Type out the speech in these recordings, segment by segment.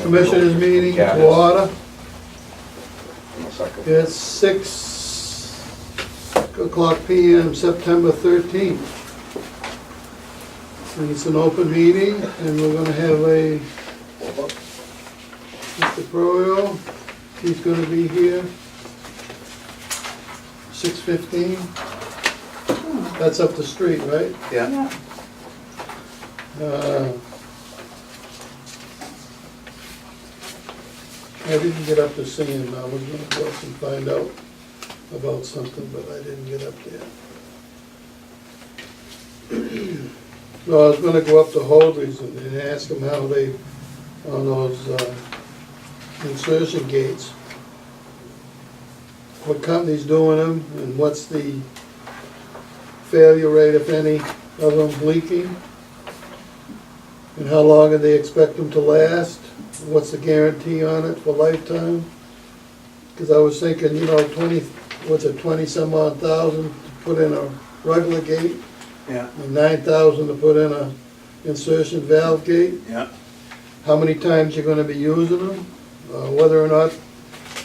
Commissioners meeting Yeah, it to is. order. Second. It's 6:00 PM, September 13th. And it's an open meeting, and we're gonna have Mr. Proyo, he's gonna be here. 6:15. That's up the street, right? Yeah. I didn't get up to see him. I was gonna go up and find out about something, but I didn't get up there. No, I was gonna go up to Holdry's and ask them how they, on those insertion gates, what company's doing them, and what's the failure rate, if any, of them leaking, and how long do they expect them to last, what's the guarantee on it for lifetime? Because I was thinking, 20 some odd thousand to put in a regular gate, Yeah. and 9,000 to put in a insertion valve gate. Yeah. How many times you're gonna be using them, whether or not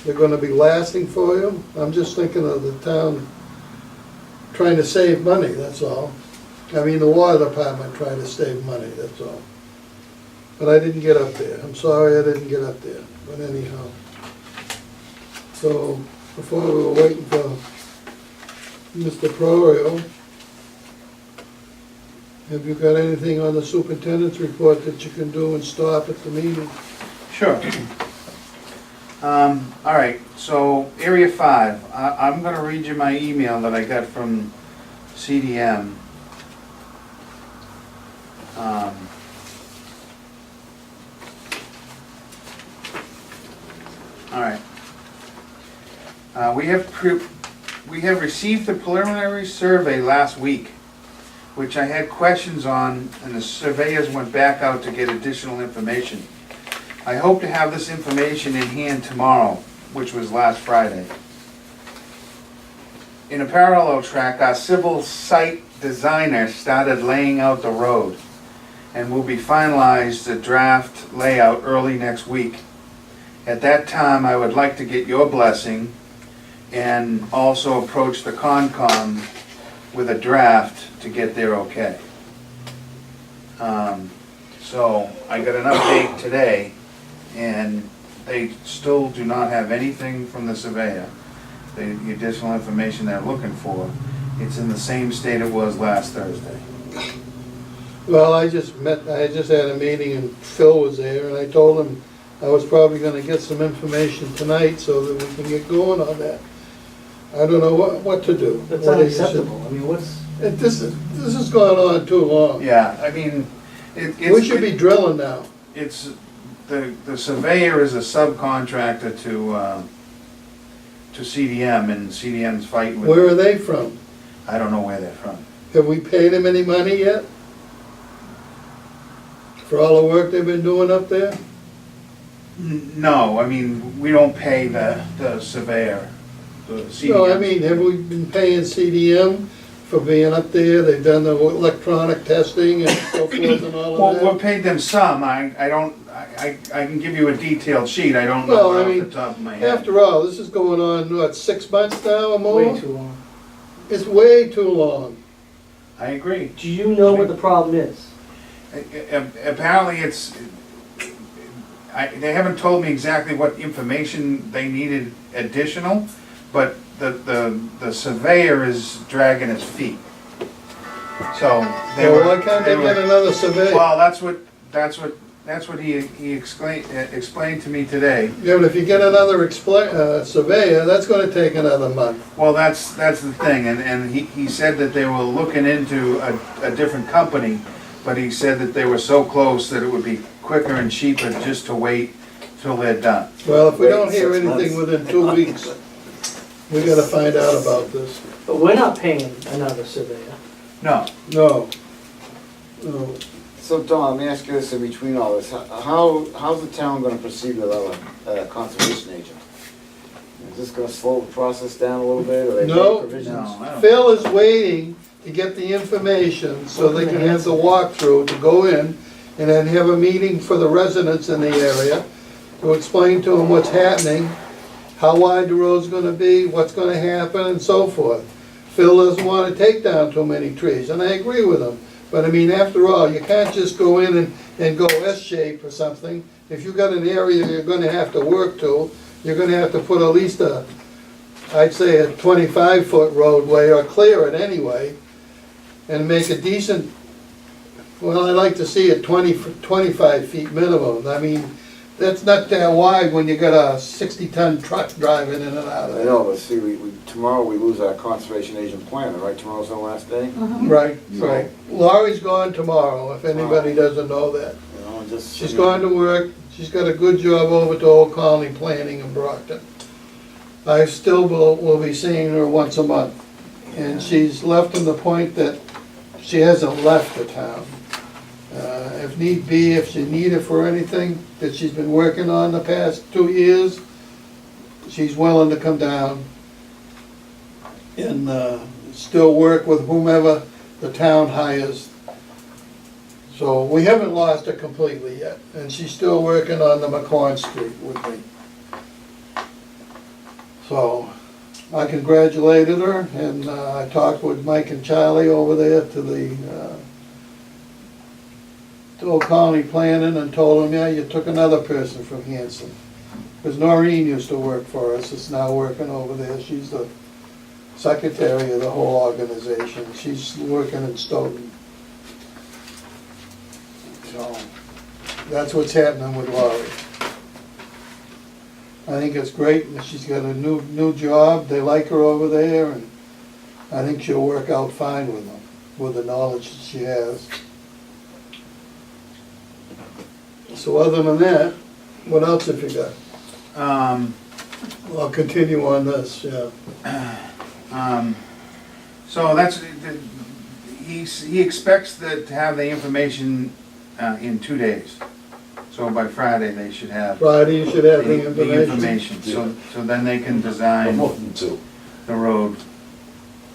they're gonna be lasting for you. I'm just thinking of the town trying to save money, that's all. I mean, the water department trying to save money, that's all. But I didn't get up there. I'm sorry I didn't get up there, but anyhow. So, before we were waiting for Mr. Prorio, have you got anything on the superintendent's report that you can do and stop at the meeting? Sure. All right, so Area 5, I'm gonna read you my email that I got from CDM. All right. We have received the preliminary survey last week, which I had questions on, and the surveyors went back out to get additional information. I hope to have this information in hand tomorrow, which was last Friday. In a parallel track, our civil site designer started laying out the road, and will be finalized the draft layout early next week. At that time, I would like to get your blessing and also approach the Concom with a draft to get their okay. So I got an update today, and they still do not have anything from the surveyor. The additional information they're looking for, it's in the same state it was last Thursday. Well, I just had a meeting and Phil was there, and I told him I was probably gonna get some information tonight so that we can get going on that. I don't know what to do. That's What is it? unacceptable. I mean, what's, This has gone on too long. Yeah, I mean, it's... We should be drilling now. It's, the surveyor is a subcontractor to CDM, and CDM's fighting with... Where are they from? I don't know where they're from. Have we paid them any money yet? For all the work they've been doing up there? No, I mean, we don't pay the surveyor, the CDM. No, I mean, have we been paying CDM for being up there? They've done the electronic testing and so forth and all Well, of we're that? paid them some, I can give you a detailed sheet, I don't know Well, I off the mean, top of my head. After all, this is going on, what, 6 months now or more? way too long. It's way too long. I agree. Do you know what the problem is? Apparently it's, they haven't told me exactly what information they needed additional, but the surveyor is dragging his feet. So they were... Well, why can't they get another survey? Well, that's what he explained to me today. Yeah, but if you get another surveyor, that's gonna take another month. Well, that's the thing, and he said that they were looking into a different company, but he said that they were so close that it would be quicker and cheaper just to wait till they're done. Well, if we don't Wait hear 6 anything months. within 2 weeks, we gotta find out about this. But we're not paying another surveyor. No, No. No. So Tom, let me ask you this in between all this, how's the town gonna proceed with our conservation agent? Is this gonna slow the process down a little bit, or they No. make provisions? no, I don't. Phil is waiting to get the information so they can have the walkthrough to go in and then have a meeting for the residents in the area to explain to them what's happening, how wide the road's gonna be, what's gonna happen, and so forth. Phil doesn't wanna take down too many trees, and I agree with him. But I mean, after all, you can't just go in and go S-shape or something. If you've got an area you're gonna have to work to, you're gonna have to put at least I'd say a 25-foot roadway, or clear it anyway, and make a decent, well, I'd like to see it 25 feet minimum. I mean, that's not that wide when you got a 60-ton truck driving in and out of I it. know, but see, tomorrow we lose our conservation agent planner, right? Tomorrow's our last day? Right, right. Laurie's gone tomorrow, if anybody doesn't know that. You know, and just. She's going to work, she's got a good job over to Old Colony Planning in Brockton. I still will be seeing her once a month, and she's left to the point that she hasn't left the town. If need be, if she needed for anything that she's been working on the past 2 years, she's willing to come down and still work with whomever the town hires. So we haven't lost her completely yet, and she's still working on the McCorn Street with me. So I congratulated her, and I talked with Mike and Charlie over there to Old Colony Planning, and told them, yeah, you took another person from Hanson. Because Noreen used to work for us, is now working over there. She's the secretary of the whole organization. She's working in Stoughton. So that's what's happening with Laurie. I think it's great, and she's got a new job. They like her over there, and I think she'll work out fine with them, with the knowledge that she has. So other than that, what else have you got? I'll continue on this, yeah. So that's, he expects to have the information in 2 days. So by Friday, they should have Friday, you should have the the information. information, so then they can design the road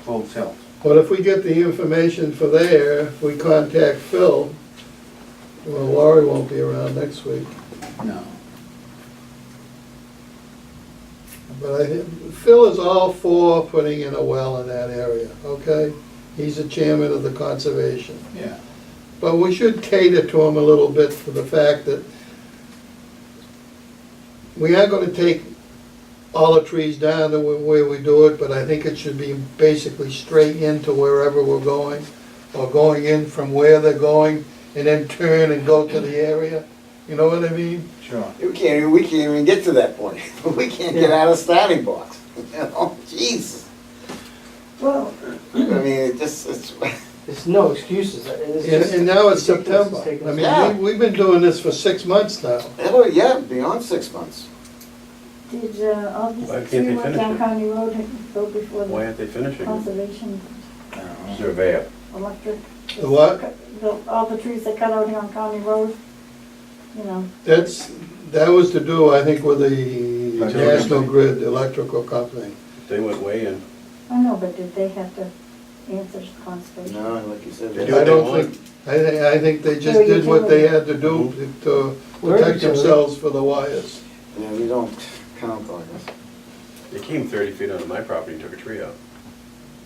full tilt. But if we get the information for there, if we contact Phil, well, Laurie won't be around next week. No. But Phil is all for putting in a well in that area, okay? He's the chairman of the conservation. Yeah. But we should cater to him a little bit for the fact that we are gonna take all the trees down the way we do it, but I think it should be basically straight into wherever we're going, or going in from where they're going, and then turn and go to the area. You know what I mean? Sure. We can't even get to that point. We can't get out of the starting box. You know, jeez. Well, I mean, it's, There's no excuses. It's just And now it's ridiculous. September. taking I us- Yeah. mean, we've been doing this for 6 months now. yeah, beyond 6 months. did all these Why can't three they West finish Town it? County Road go before Why the aren't they finishing? conservation Surveyor. electric? The what? All the trees that cut out here on County Road, you know, That was to do, I think, with the Utility National company. Grid Electrical Company. They went way in. I know, but did they have to answer to conservation? No, like you said. They I do what they don't want. think, I think they just They're did what they utility. had to do to We're protect utility. themselves for the wires. Yeah, we don't count on this. They came 30 feet onto my property and took a tree out.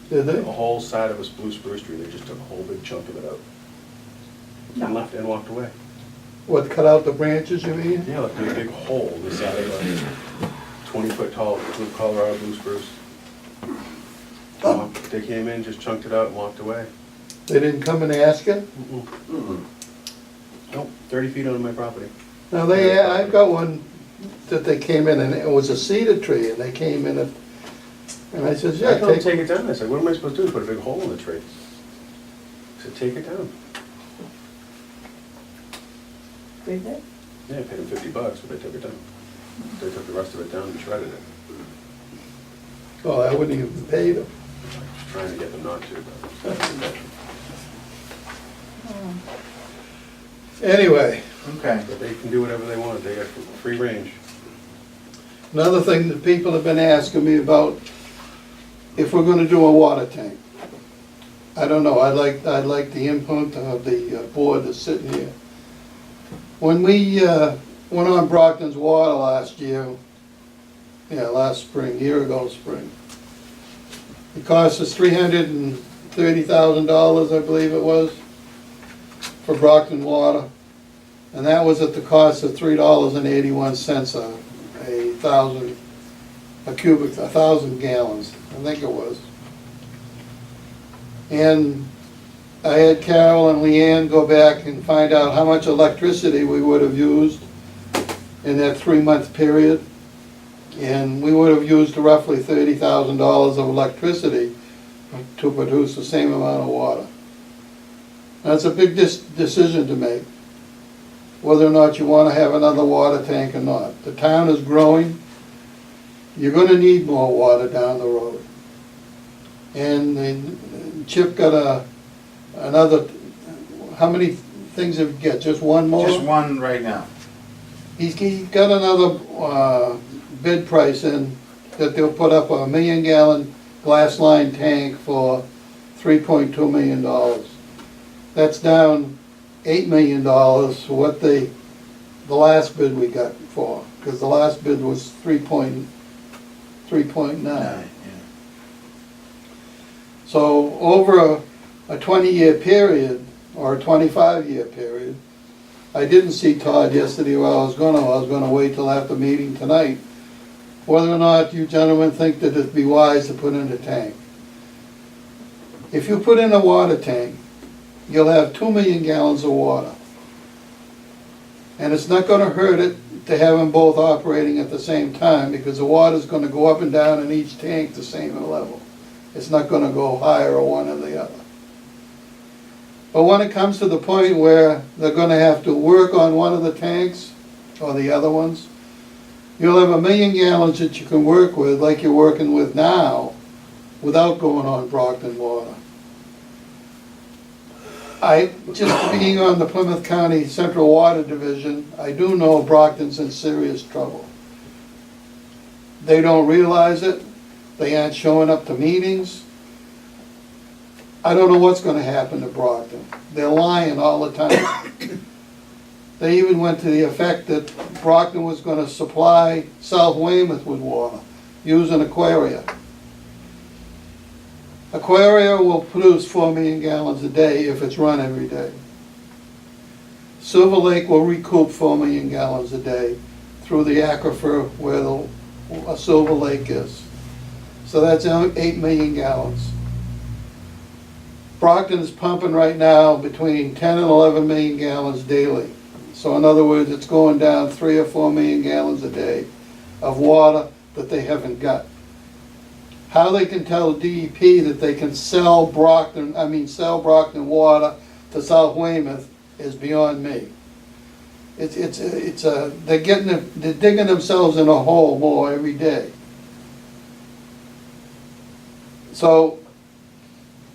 Did The they? whole side of a blue spruce tree, they just took a whole big chunk of it out. And left and walked away. What, cut out the branches, you mean? Yeah, left me a big hole in the side of a 20-foot tall blue Colorado blue spruce. They came in, just chunked it out and walked away. They didn't come and ask you? Nope, 30 feet onto my property. Now, I've got one that they came in, and it was a cedar tree, and they came in, and I said, I yeah, told them to take. take it down. I said, what am I supposed to do? Put a big hole in the tree. I said, take it down. Did they? Yeah, I paid them $50, but they took it down. They took the rest of it down and shredded it. Oh, I wouldn't even pay them. I was trying to get them not to, but. Anyway, Okay. But they can do whatever they want, they got free range. another thing that people have been asking me about, if we're gonna do a water tank. I don't know, I'd like the input of the board that's sitting here. When we went on Brockton's water last year, last spring, year ago spring. It cost us $330,000, I believe it was, for Brockton water. And that was at the cost of $3.81 a 1,000 gallons, I think it was. And I had Carol and Leanne go back and find out how much electricity we would have used in that 3-month period. And we would have used roughly $30,000 of electricity to produce the same amount of water. That's a big decision to make, whether or not you want to have another water tank or not. The town is growing. You're going to need more water down the road. And Chip got another, how many things have you got? Just one more? Just one right now. He's got another bid price in that they'll put up a 1 million gallon glass line tank for $3.2 million. That's down $8 million for what the last bid we got for, because the last bid was 3.9. Yeah. So over a 20-year period, or a 25-year period, I didn't see Todd yesterday where I was gonna wait till after meeting tonight, whether or not you gentlemen think that it'd be wise to put in a tank. If you put in a water tank, you'll have 2 million gallons of water. And it's not gonna hurt it to have them both operating at the same time, because the water's gonna go up and down in each tank the same level. It's not gonna go higher or one or the other. But when it comes to the point where they're gonna have to work on one of the tanks, or the other ones, you'll have 1 million gallons that you can work with, like you're working with now, without going on Brockton water. Just being on the Plymouth County Central Water Division, I do know Brockton's in serious trouble. They don't realize it. They aren't showing up to meetings. I don't know what's gonna happen to Brockton. They're lying all the time. They even went to the effect that Brockton was gonna supply South Weymouth with water, using Aquaria. Aquaria will produce 4 million gallons a day if it's run every day. Silver Lake will recoup 4 million gallons a day through the aquifer where the Silver Lake is. So that's 8 million gallons. Brockton is pumping right now between 10 and 11 million gallons daily. So in other words, it's going down 3 or 4 million gallons a day of water that they haven't got. How they can tell DEP that they can sell Brockton water to South Weymouth is beyond me. They're digging themselves in a hole more every day. So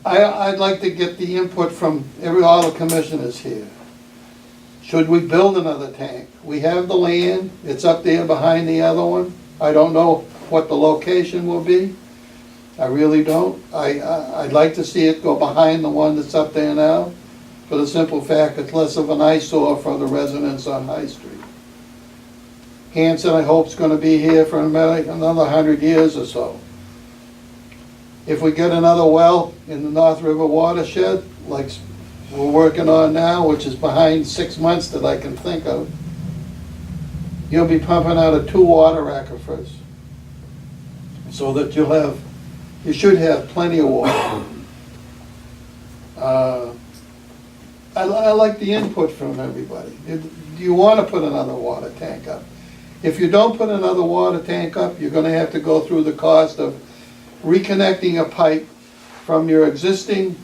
I'd like to get the input from all the commissioners here. Should we build another tank? We have the land, it's up there behind the other one. I don't know what the location will be. I really don't. I'd like to see it go behind the one that's up there now, for the simple fact it's less of an eyesore for the residents on High Street. Hanson, I hope, is gonna be here for another 100 years or so. If we get another well in the North River watershed, like we're working on now, which is behind 6 months that I can think of, you'll be pumping out of 2 water aquifers, so that you should have plenty of water. I like the input from everybody. Do you want to put another water tank up? If you don't put another water tank up, you're going to have to go through the cost of reconnecting a pipe from your existing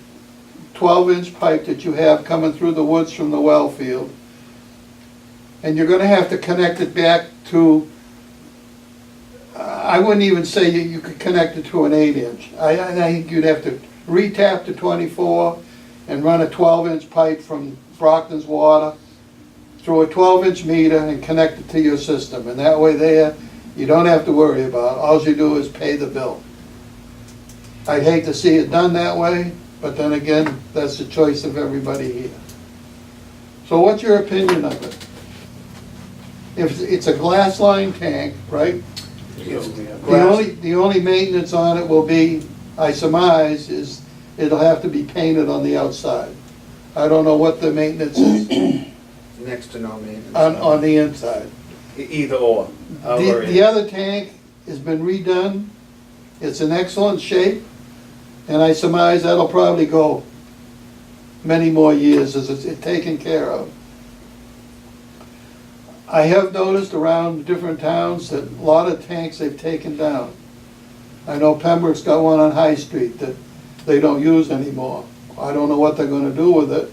12-inch pipe that you have coming through the woods from the well field. And you're going to have to connect it back to, I wouldn't even say you could connect it to an 8-inch. I think you'd have to re-tap to 24 and run a 12-inch pipe from Brockton's water through a 12-inch meter and connect it to your system. And that way there, you don't have to worry about it. All you do is pay the bill. I'd hate to see it done that way, but then again, that's the choice of everybody here. So what's your opinion of it? if it's a glass line tank, right? It's The only maintenance on it will be, I surmise, is it'll have to be painted on the outside. I don't know what the maintenance is next to no maintenance. on the inside. Either or. The other tank has been redone, it's in excellent shape, and I surmise that'll probably go many more years as it's taken care of. I have noticed around different towns that a lot of tanks they've taken down. I know Pembroke's got one on High Street that they don't use anymore. I don't know what they're gonna do with it.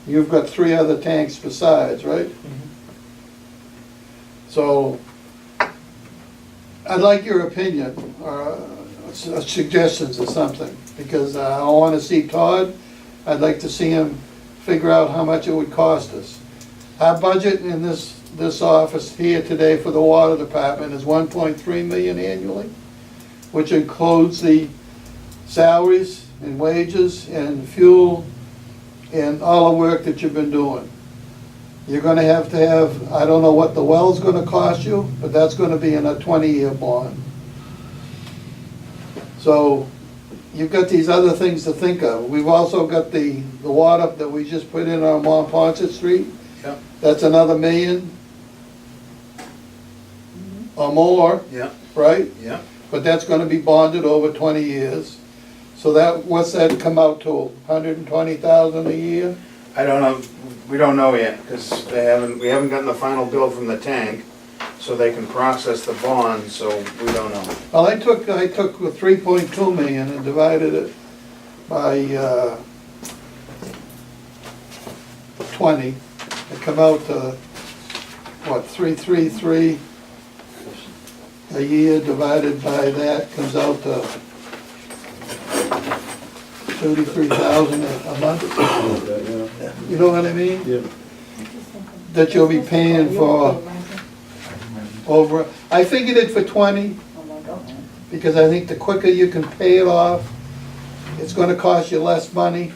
You've got 3 other tanks besides, right? So, I'd like your opinion, or suggestions or something, because I wanna see Todd, I'd like to see him figure out how much it would cost us. Our budget in this office here today for the water department is 1.3 million annually, which includes the salaries and wages and fuel and all the work that you've been doing. You're gonna have to have, I don't know what the well's gonna cost you, but that's gonna be in a 20-year bond. So, you've got these other things to think of. We've also got the water that we just put in on Montponset Street. Yeah. That's another million or more, Yeah, right? yeah. But that's gonna be bonded over 20 years. So that, what's that come out to, 120,000 a year? I don't know, we don't know yet, because we haven't gotten the final bill from the tank, so they can process the bond, so we don't know. Well, I took 3.2 million and divided it by 20. It come out to, what, 333 a year divided by that comes out to 33,000 a month. You know what I mean? Yeah. That you'll be paying for over, I figured it for 20, because I think the quicker you can pay it off, it's gonna cost you less money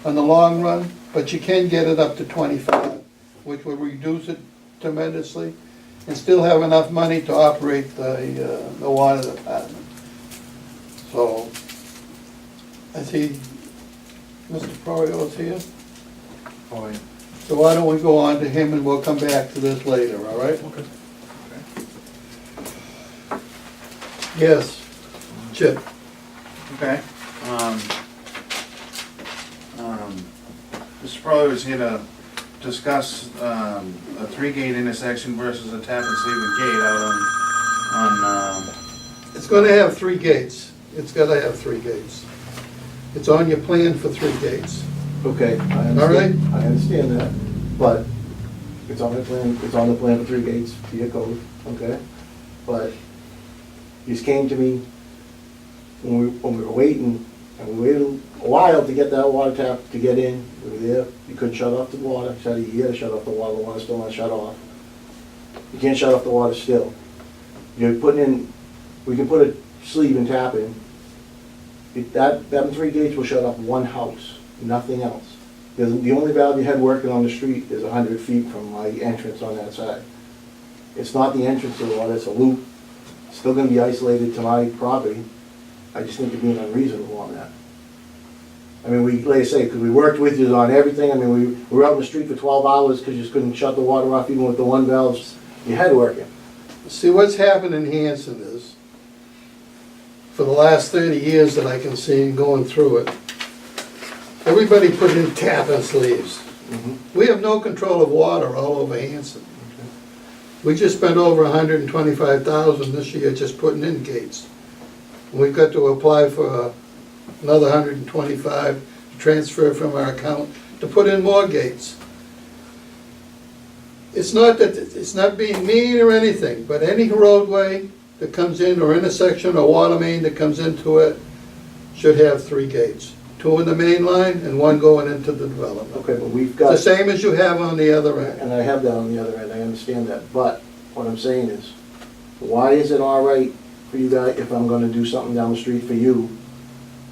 in the long run, but you can get it up to 25, which would reduce it tremendously, and still have enough money to operate the water department. So, I see Mr. Prorio's here, Oh, yeah. so why don't we go on to him and we'll come back to this later, all right? Okay. Yes, Chip. Okay. Mr. Pryor was here to discuss a 3-gate intersection versus a tap and sleeve gate out on It's gonna have 3 gates. It's gotta have 3 gates. It's on your plan for 3 gates. Okay, I All right. understand, I understand that, but it's on the plan for 3 gates, via code, okay? But these came to me when we were waiting, and we waited a while to get that water tap to get in. We were there, you couldn't shut off the water, it's had a year to shut off the water's still not shut off. You can't shut off the water still. You're putting in, we can put a sleeve and tap in. Them 3 gates will shut off one house, nothing else. The only valve you had working on the street is 100 feet from my entrance on that side. It's not the entrance to the water, it's a loop. It's still gonna be isolated to my property. I just think you're being unreasonable on that. I mean, like I say, because we worked with you on everything, I mean, we were out in the street for 12 hours because you just couldn't shut the water off even with the 1 valves you had working. See, what's happened in Hanson is, for the last 30 years that I can see going through it, everybody put in tap and sleeves. We have no control of water all over Hanson. We just spent over 125,000 this year just putting in gates. We've got to apply for another 125 to transfer from our account to put in more gates. It's not being mean or anything, but any roadway that comes in, or intersection or water main that comes into it, should have 3 gates. 2 in the main line and 1 going into the development. Okay, but we've The got, same as you have on the other end. and I have that on the other end, I understand that, but what I'm saying is, why is it all right for you guys, if I'm gonna do something down the street for you,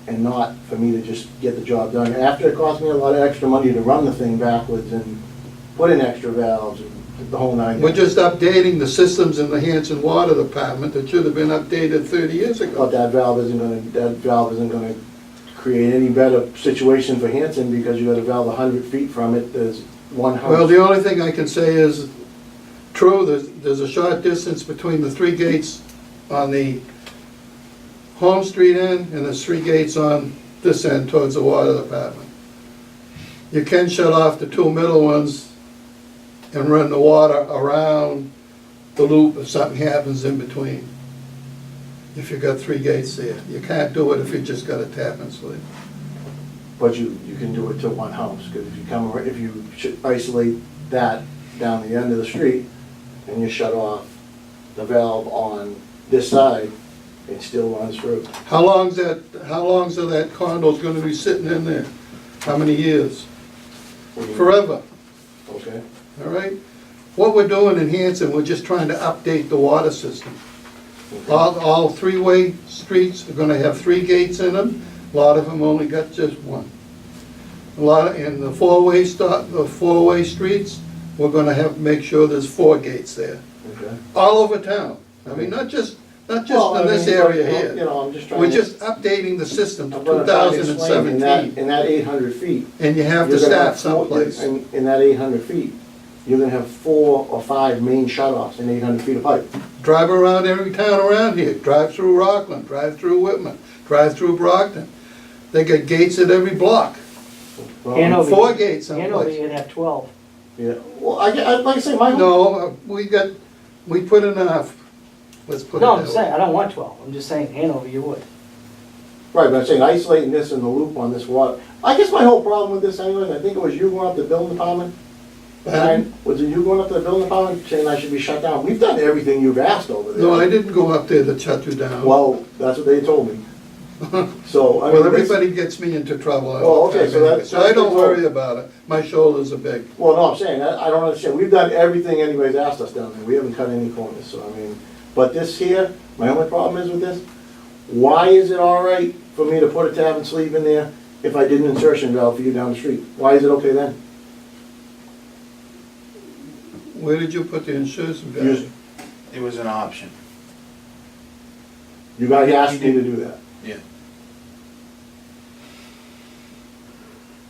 and not for me to just get the job done? After it cost me a lot of extra money to run the thing backwards and put in extra valves, and the whole nine. We're just updating the systems in the Hanson Water Department that should have been updated 30 years But ago. that valve isn't gonna create any better situation for Hanson, because you got a valve 100 feet from it, there's one house. Well, the only thing I can say is, true, there's a short distance between the three gates on the Home Street end, and there's three gates on this end towards the water department. You can shut off the two middle ones and run the water around the loop if something happens in between. If you've got three gates there. You can't do it if you just got a tap and sleeve. But you can do it to one house, because if you isolate that down the end of the street, and you shut off the valve on this side, it still runs through. How long's that condo's gonna be sitting in there? How many years? Forever, Okay? all right? What we're doing in Hanson, we're just trying to update the water system. All three-way streets are gonna have three gates in them. A lot of them only got just one. In the four-way streets, we're gonna make sure there's four gates there. Okay. All over town. I mean, not just Well, I in this mean, area you here. know, I'm just trying We're to. just updating the system to I'm gonna try to explain, 2017, in that 800 feet. and you have to you're gonna start have someplace. In that 800 feet, you're gonna have 4 or 5 main shut-offs in 800 feet of pipe. Drive around every town around here, drive through Rockland, drive through Whitman, drive through Brockton. They got gates at every block, Hanover. 4 gates Hanover, someplace. you'd have 12. Yeah, well, like I say, my. No, we put enough, let's put it No, I'm that saying, way. I don't want 12, I'm just saying Hanover, you would. Right, but I'm saying isolating this in the loop on this water. I guess my whole problem with this anyway, I think it was you going up to the building department. Pardon? Was it you going up to the building department saying I should be shut down? We've done everything you've asked over there. No, I didn't go up there to shut you down. Well, that's what they told me. So, I mean. Well, this- everybody gets me into trouble all Well, the okay, time so anyway, that's- so I don't that's- worry about it. My shoulders are big. Well, no, I'm saying, I don't understand. We've done everything anybody's asked us down there. We haven't cut any corners, so I mean, but this here, my only problem is with this, why is it all right for me to put a tab and sleeve in there if I did an insertion valve for you down the street? Why is it okay then? Where did you put the insurance You- valve? It was an option. You guys asked me to do that. Yeah.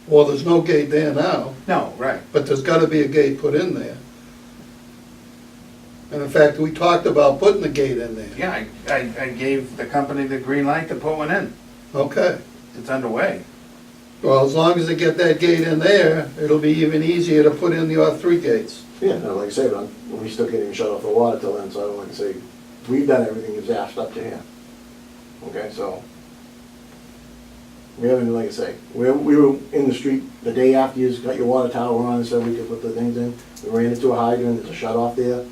Well, there's no gate there now, No, right. but there's gotta be a gate put in there. And in fact, we talked about putting a gate in there. Yeah, I gave the company the green light to put one in. Okay, It's underway. well, as long as they get that gate in there, it'll be even easier to put in your 3 gates. Yeah, no, like I said, we still can't even shut off the water till then, so I don't like to say, we've done everything you've asked up to here. Okay, so. We haven't, like I say, we were in the street the day after you got your water tower on and said we could put the things in. We ran into a hydrant, there's a shut off there.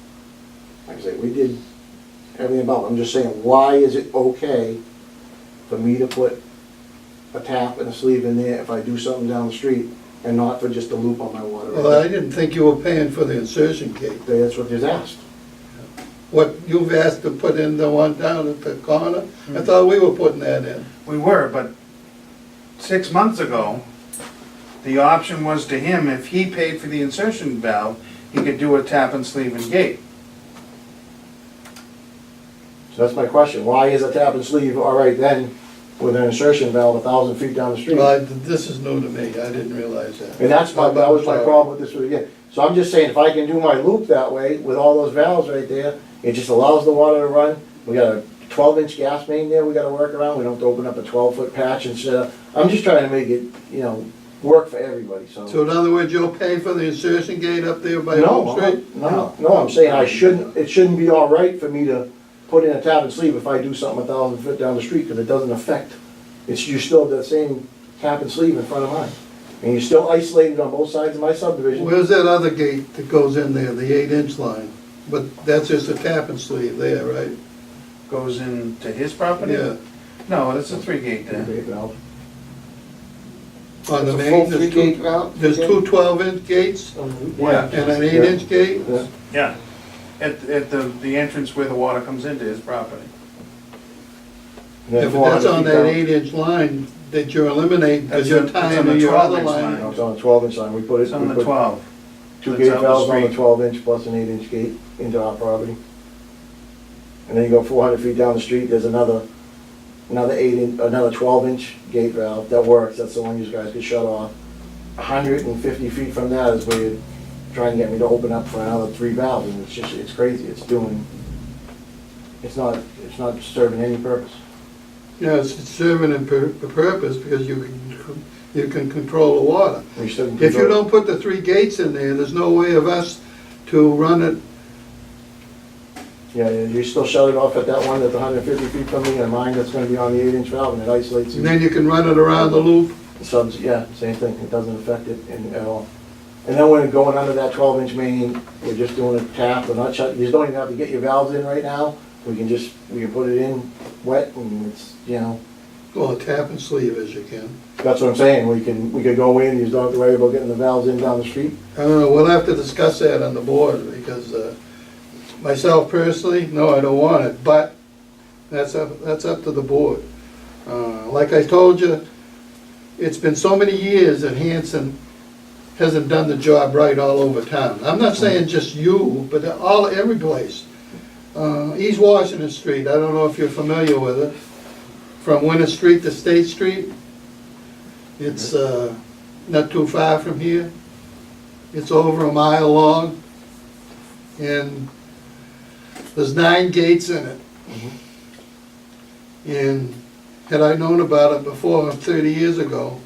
Like I say, we did everything about it. I'm just saying, why is it okay for me to put a tap and a sleeve in there if I do something down the street and not for just a loop on my water? Well, I didn't think you were paying for the insertion gate. That's what is asked. What you've asked to put in the one down at the corner, I thought we were putting that in. We were, but 6 months ago, the option was to him, if he paid for the insertion valve, he could do a tap and sleeve and gate. So that's my question. Why is a tap and sleeve all right then with an insertion valve 1,000 feet down the street? Well, this is new to me, I didn't realize that. And that was my problem with this again. So I'm just saying, if I can do my loop that way with all those valves right there, it just allows the water to run. We got a 12-inch gas main there we gotta work around. We don't have to open up a 12-foot patch instead of, I'm just trying to make it, work for everybody, so. So in other words, you'll pay for the insertion gate up there by No, Home Street? no, I'm saying it shouldn't be all right for me to put in a tap and sleeve if I do something 1,000 foot down the street, because it doesn't affect, you still have the same tap and sleeve in front of mine. And you're still isolated on both sides of my subdivision. Where's that other gate that goes in there, the 8-inch line? But that's just a tap and sleeve there, right? Goes into his property? Yeah. No, it's a 3-gate there. Okay, valve. On the It's a main, full there's 3-gate two, valve? there's two 12-inch gates Yeah. and an 8-inch gate? Yeah. Yeah. At the entrance where the water comes into his property. And then If that's 400 on feet that down. 8-inch line that you're eliminating, because you're That's on tying the to your other 12-inch line. line. No, it's on a 12-inch line, we put it. It's on we the put- 12. two That's gate out the valves on the street. 12-inch plus an 8-inch gate into our property. And then you go 400 feet down the street, there's another 12-inch gate valve that works, that's the one you guys could shut off. 150 feet from that is where you're trying to get me to open up for another 3 valves, and it's crazy, it's not serving any purpose. Yeah, it's serving a purpose because you can control the water. We still can If you control- don't put the 3 gates in there's no way of us to run it. Yeah, you still shut it off at that one that's 150 feet from me, and mine that's gonna be on the 8-inch valve, and it isolates And you. then you can run it around the loop. Subs, yeah, same thing, it doesn't affect it at all. And then when it's going under that 12-inch main, we're just doing a tap, we're not shut, you just don't even have to get your valves in right now. We can put it in wet, and it's, Well, tap and sleeve as you can. that's what I'm saying, we could go in, you just don't have to worry about getting the valves in down the street. I don't know, we'll have to discuss that on the board, because myself personally, no, I don't want it, but that's up to the board. Like I told you, it's been so many years that Hanson hasn't done the job right all over town. I'm not saying just you, but every place. East Washington Street, I don't know if you're familiar with it, from Winter Street to State Street. It's not too far from here. It's over a mile long, and there's 9 gates in it. And had I known about it before, 30 years ago,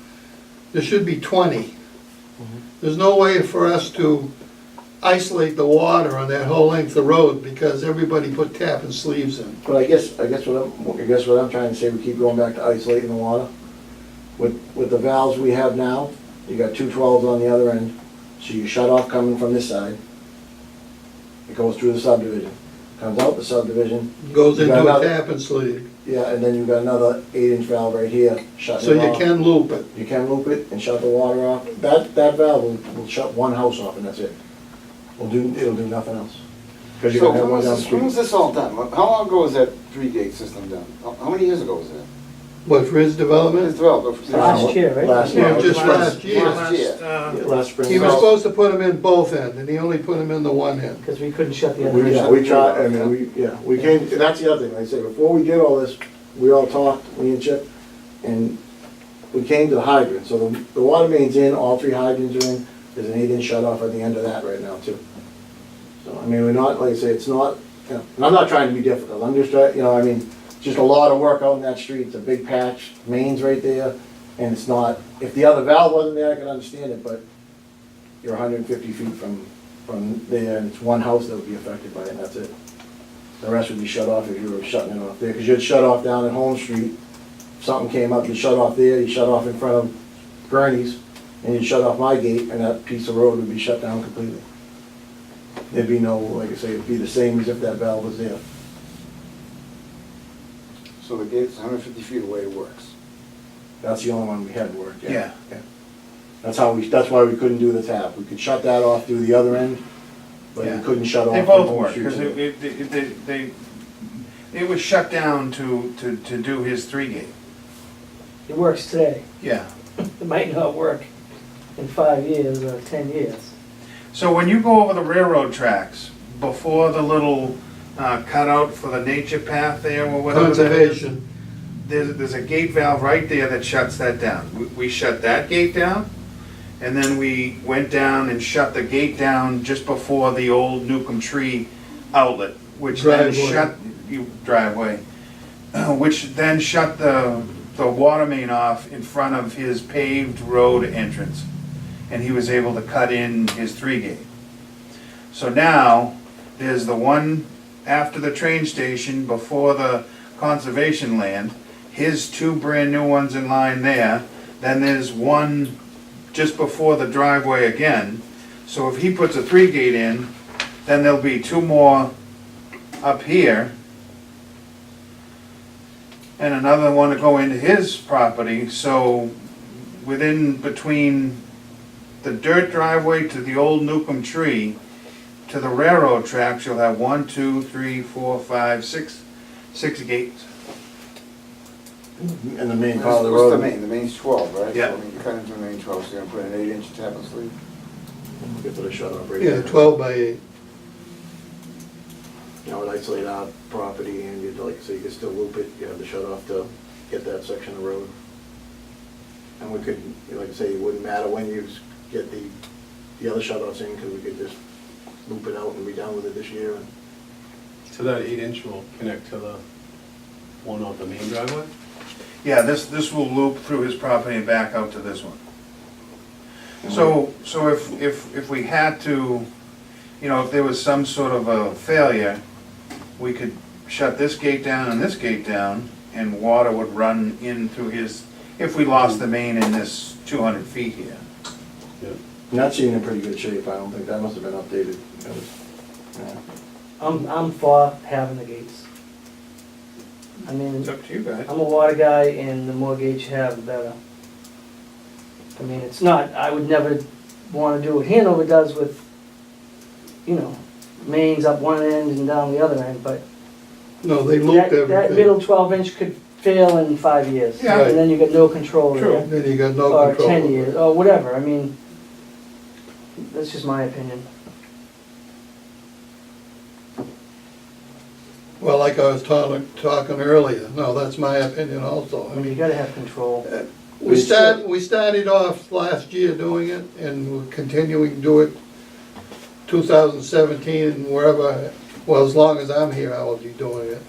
there should be 20. There's no way for us to isolate the water on that whole length of road because everybody put tap and sleeves in. But I guess what I'm trying to say, we keep going back to isolating the water. With the valves we have now, you got 2 12s on the other end, so you shut off coming from this side. It goes through the subdivision, comes out the subdivision, Goes You into got a another- tap and sleeve. yeah, and then you've got another 8-inch valve right here, shutting So it you off. can loop it. You can loop it and shut the water off. That valve will shut one house off and that's it. It'll do nothing else. Because you're So gonna have one down the when was street. this all done? How long ago was that 3-gate system done? How many years ago was that? What, for his It was development? developed. Last year, right? Last Yeah, year. just last year. Last spring. He was supposed to put them in both ends, and he only put them in the one end. Because we couldn't shut the other We, end. we tried, I mean, we came, and that's the other thing, like I say, before we did all this, we all talked, me and Chip, and we came to the hydrant, so the water main's in, all 3 hydrants are in, there's an 8-inch shut off at the end of that right now too. So, I mean, we're not, like I say, it's not, and I'm not trying to be difficult, I'm just trying, I mean, just a lot of work out in that street, it's a big patch, main's right there, and it's not, if the other valve wasn't there, I could understand it, but you're 150 feet from there, and it's one house that would be affected by it, and that's it. The rest would be shut off if you were shutting it off there, because you'd shut off down at Home Street, if something came up, you shut off there, you shut off in front of Gurney's, and you'd shut off my gate, and that piece of road would be shut down completely. There'd be no, like I say, it'd be the same as if that valve was there. So the gate's 150 feet away, it works. That's the only one we had work, Yeah. That's why we couldn't do the tap. We could shut that off through the other end, but we Yeah. couldn't shut off. They from both Home work, Street because to it was shut down to do his 3-gate. It works today. Yeah. It might not work in 5 years or 10 years. So when you go over the railroad tracks, before the little cutout for the nature path there, or whatever that is, Conservation. there's a gate valve right there that shuts that down. We shut that gate down, and then we went down and shut the gate down just before the old Newcomb Tree outlet, which then Driveway. shut, driveway, which then shut the water main off in front of his paved road entrance. And he was able to cut in his 3-gate. So now, there's the one after the train station, before the conservation land, his 2 brand new ones in line there, then there's one just before the driveway again. So if he puts a 3-gate in, then there'll be 2 more up here, and another one to go into his property, so between the dirt driveway to the old Newcomb Tree to the railroad tracks, you'll have 1, 2, 3, 4, 5, 6 gates. And the main part of the What's the road. main? The main's 12, right? Yeah. So when you cut into the main 12, so you're gonna put an 8-inch tap and sleeve? We could put a shut off right Yeah, there. 12 by 8. You know, it'd isolate our property and you'd like, so you could still loop it, you have the shut off to get that section of road. And we could, like I say, it wouldn't matter when you get the other shut offs in, because we could just loop it out and be done with it this year. And So that 8-inch will connect to the one off the main driveway? Yeah, this will loop through his property and back out to this one. So if we had to, you know, if there was some sort of a failure, we could shut this gate down and this gate down, and water would run in through his, if we lost the main in this 200 feet here. Yeah. And that's in pretty good shape, I don't think, that must have been updated. That was, yeah. I'm for having the gates. I mean, It's up to you guys. I'm a water guy, and the more gates you have, the better. I mean, it's not, I would never wanna do what Hanover does with, you know, mains up one end and down the other end, but No, they looped that everything. middle 12-inch could fail in 5 years. Yeah. And then you got no control True. there. Then you got no Or control. 10 years, or whatever, I mean, that's just my opinion. Well, like I was talking earlier, no, that's my opinion also. I mean, you gotta have control. We started off last year doing it, and we're continuing to do it 2017 and wherever, well, as long as I'm here, I will be doing it.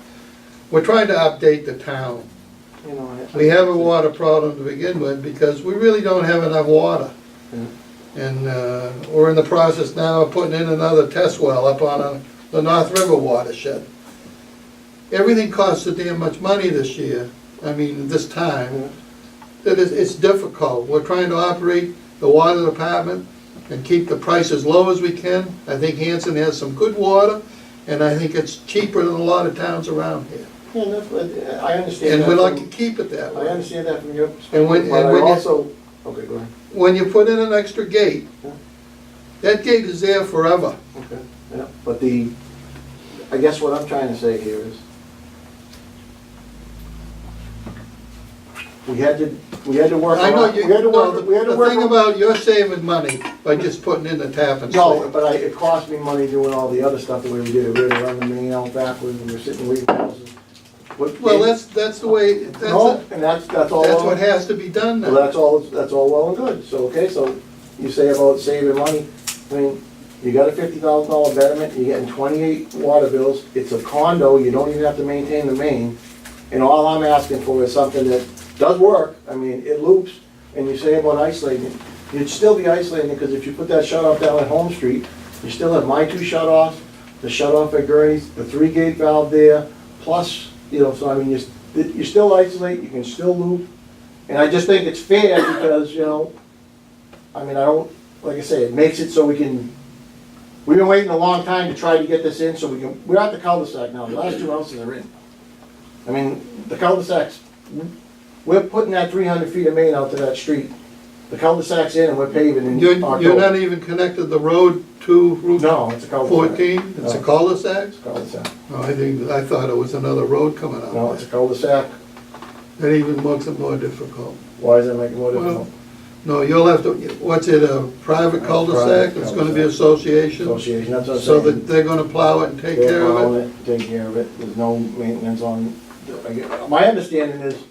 We're trying to update the town. You know, We have a water problem to begin with because we really don't have enough water. Yeah. And we're in the process now of putting in another test well up on the North River watershed. Everything costs so damn much money this year, I mean, this time, that it's difficult. We're trying to operate the water department and keep the price as low as we can. I think Hanson has some good water, and I think it's cheaper than a lot of towns around here. Yeah, that's what, I understand And that. we'd like to from- keep it that I way. understand that from your And perspective, when but I you- also, okay, go ahead. When you put in an extra gate, Yeah. that gate is there forever. Okay, yeah, but I guess what I'm trying to say here is, we had to work I know around, we you, had to no, work, we had to the work. thing about, you're saving money by just putting in the tap and No, sleep. but it cost me money doing all the other stuff the way we did it, we had to run the main out backwards, and we're sitting waiting houses. Well, that's the way, No, and that's all. that's what has to be done Well, now. that's all well and good, so, okay, so you say about saving money, I mean, you got a $50,000 betterment, you're getting 28 water bills, it's a condo, you don't even have to maintain the main, and all I'm asking for is something that does work, I mean, it loops, and you say about isolating it, you'd still be isolating it, because if you put that shut off down at Home Street, you still have my 2 shut offs, the shut off at Gurney's, the 3-gate valve there, plus, you know, so I mean, you still isolate, you can still loop, and I just think it's fair because, you know, I mean, I don't, like I say, it makes it so we can, we've been waiting a long time to try to get this in so we can, we're at the cul-de-sac now, the last 2 houses are in. I mean, the cul-de-sacs, we're putting that 300 feet of main out to that street. The cul-de-sac's in and we're paving in You're not October. even connected the road to Route No, it's a cul-de-sac. 14? It's a No. cul-de-sac? It's a cul-de-sac. No, I thought it was another road coming out. No, it's a cul-de-sac. That even makes it more difficult. Why does that make it more Well, difficult? No, you'll have to, what's it, a private cul-de-sac? It's gonna be association? Association, that's what I'm So saying. that they're gonna plow it and take They're care of plowing it? it, taking care of it, there's no maintenance on, my understanding is,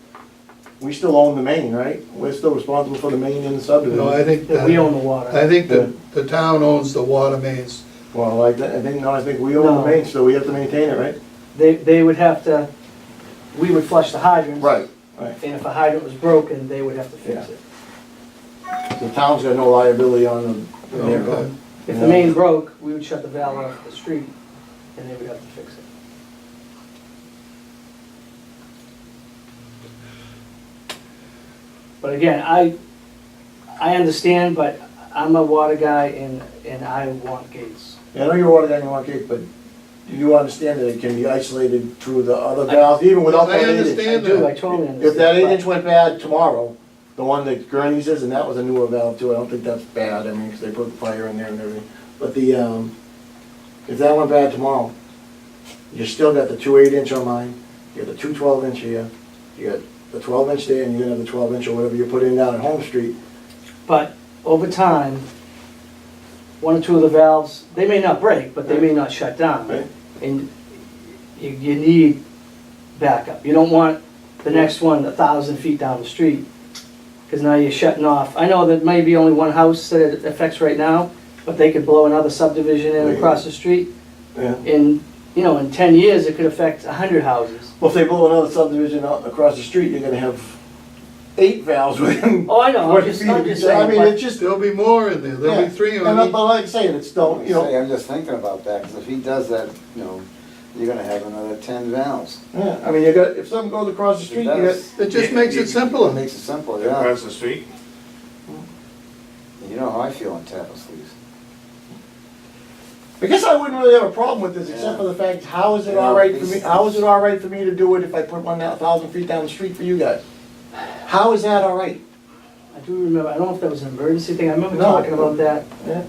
we still own the main, right? We're still responsible for the main in the subdivision. No, I think That we own that, the water. I think the town owns the water mains. Well, I think we own No. the main, so we have to maintain it, right? They would have to, we would flush the hydrants. Right. And if a hydrant was broken, they would have to fix Yeah. it. The town's got no liability on them. Okay. If the main broke, we would shut the valve off the street, and they would have to fix it. But again, I understand, but I'm a water guy and I want gates. Yeah, I know you're water guy, you want gate, but do you understand that it can be isolated through the other valves, even without I that 8 inch? I understand do, I that. totally understand. If that 8 but- inch went bad tomorrow, the one that Gurney's is, and that was a newer valve too, I don't think that's bad, I mean, because they put fire in there and everything. But if that went bad tomorrow, you still got the 2 8-inch on mine, you got the 2 12-inch here, you got the 12-inch there, and you're gonna have the 12-inch or whatever you put in down at Home Street. But over time, one or two of the valves, they may not break, but they may not shut down. Right. And you need backup. You don't want the next one 1,000 feet down the street, because now you're shutting off. I know that may be only one house that it affects right now, but they could blow another subdivision in across the street. Yeah. In, you know, in 10 years, it could affect 100 houses. Well, if they blow another subdivision out across the street, you're gonna have 8 valves within. Oh, I know, I'm 40 just feet of each other. saying. I mean, but- it's just, There'll be more in there, there'll yeah. be 3 And on but like I say, it's don't, you know, Say, I'm just thinking about that, because if he does that, you know, you're gonna have another 10 valves. yeah, I mean, you got, if something goes across the street, you got, does. It just makes it It simpler. makes it simple, yeah. Across the street? You know how I feel on tap sleeves. I guess I wouldn't really have a problem with this, except for the fact, how is it Yeah, all right for me, it's- how is it all right for me to do it if I put one 1,000 feet down the street for you guys? How is that all right? I do remember, I don't know if that was an emergency thing, I remember No. talking about that. Yeah.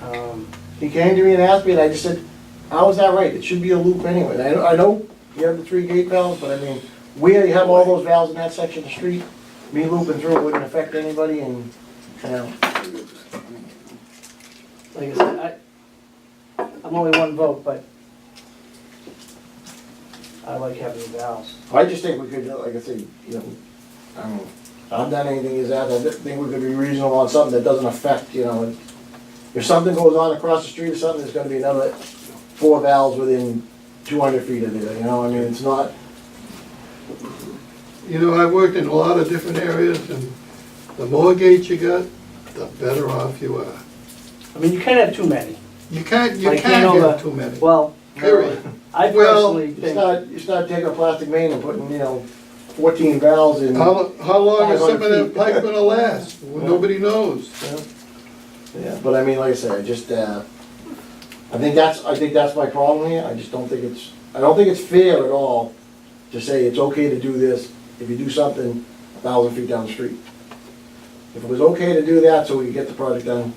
Um, He came to me and asked me, and I just said, how is that right? It should be a loop anyway. I know you have the 3 gate valves, but I mean, where you have all those valves in that section of the street, me looping through it wouldn't affect anybody, and, you know. Like I said, I'm only one vote, but I like having the valves. I just think we could, like I say, you know, I don't know, I've done anything as that, I think we could be reasonable on something that doesn't affect, you know, if something goes on across the street or something, there's gonna be another 4 valves within 200 feet of there, you know, I mean, it's not, You know, I've worked in a lot of different areas, and the more gates you got, the better off you are. I mean, you can't have too many. You can't Like Hanover- have too many, Well, period. I Well, personally think, you start taking a plastic main and putting, you know, 14 valves in. How long is some of 500 that feet. pipe gonna last? Well, nobody knows. Yeah, but I mean, like I said, I just, I think that's my problem here, I just don't think it's fair at all to say it's okay to do this if you do something 1,000 feet down the street. If it was okay to do that so we could get the project done,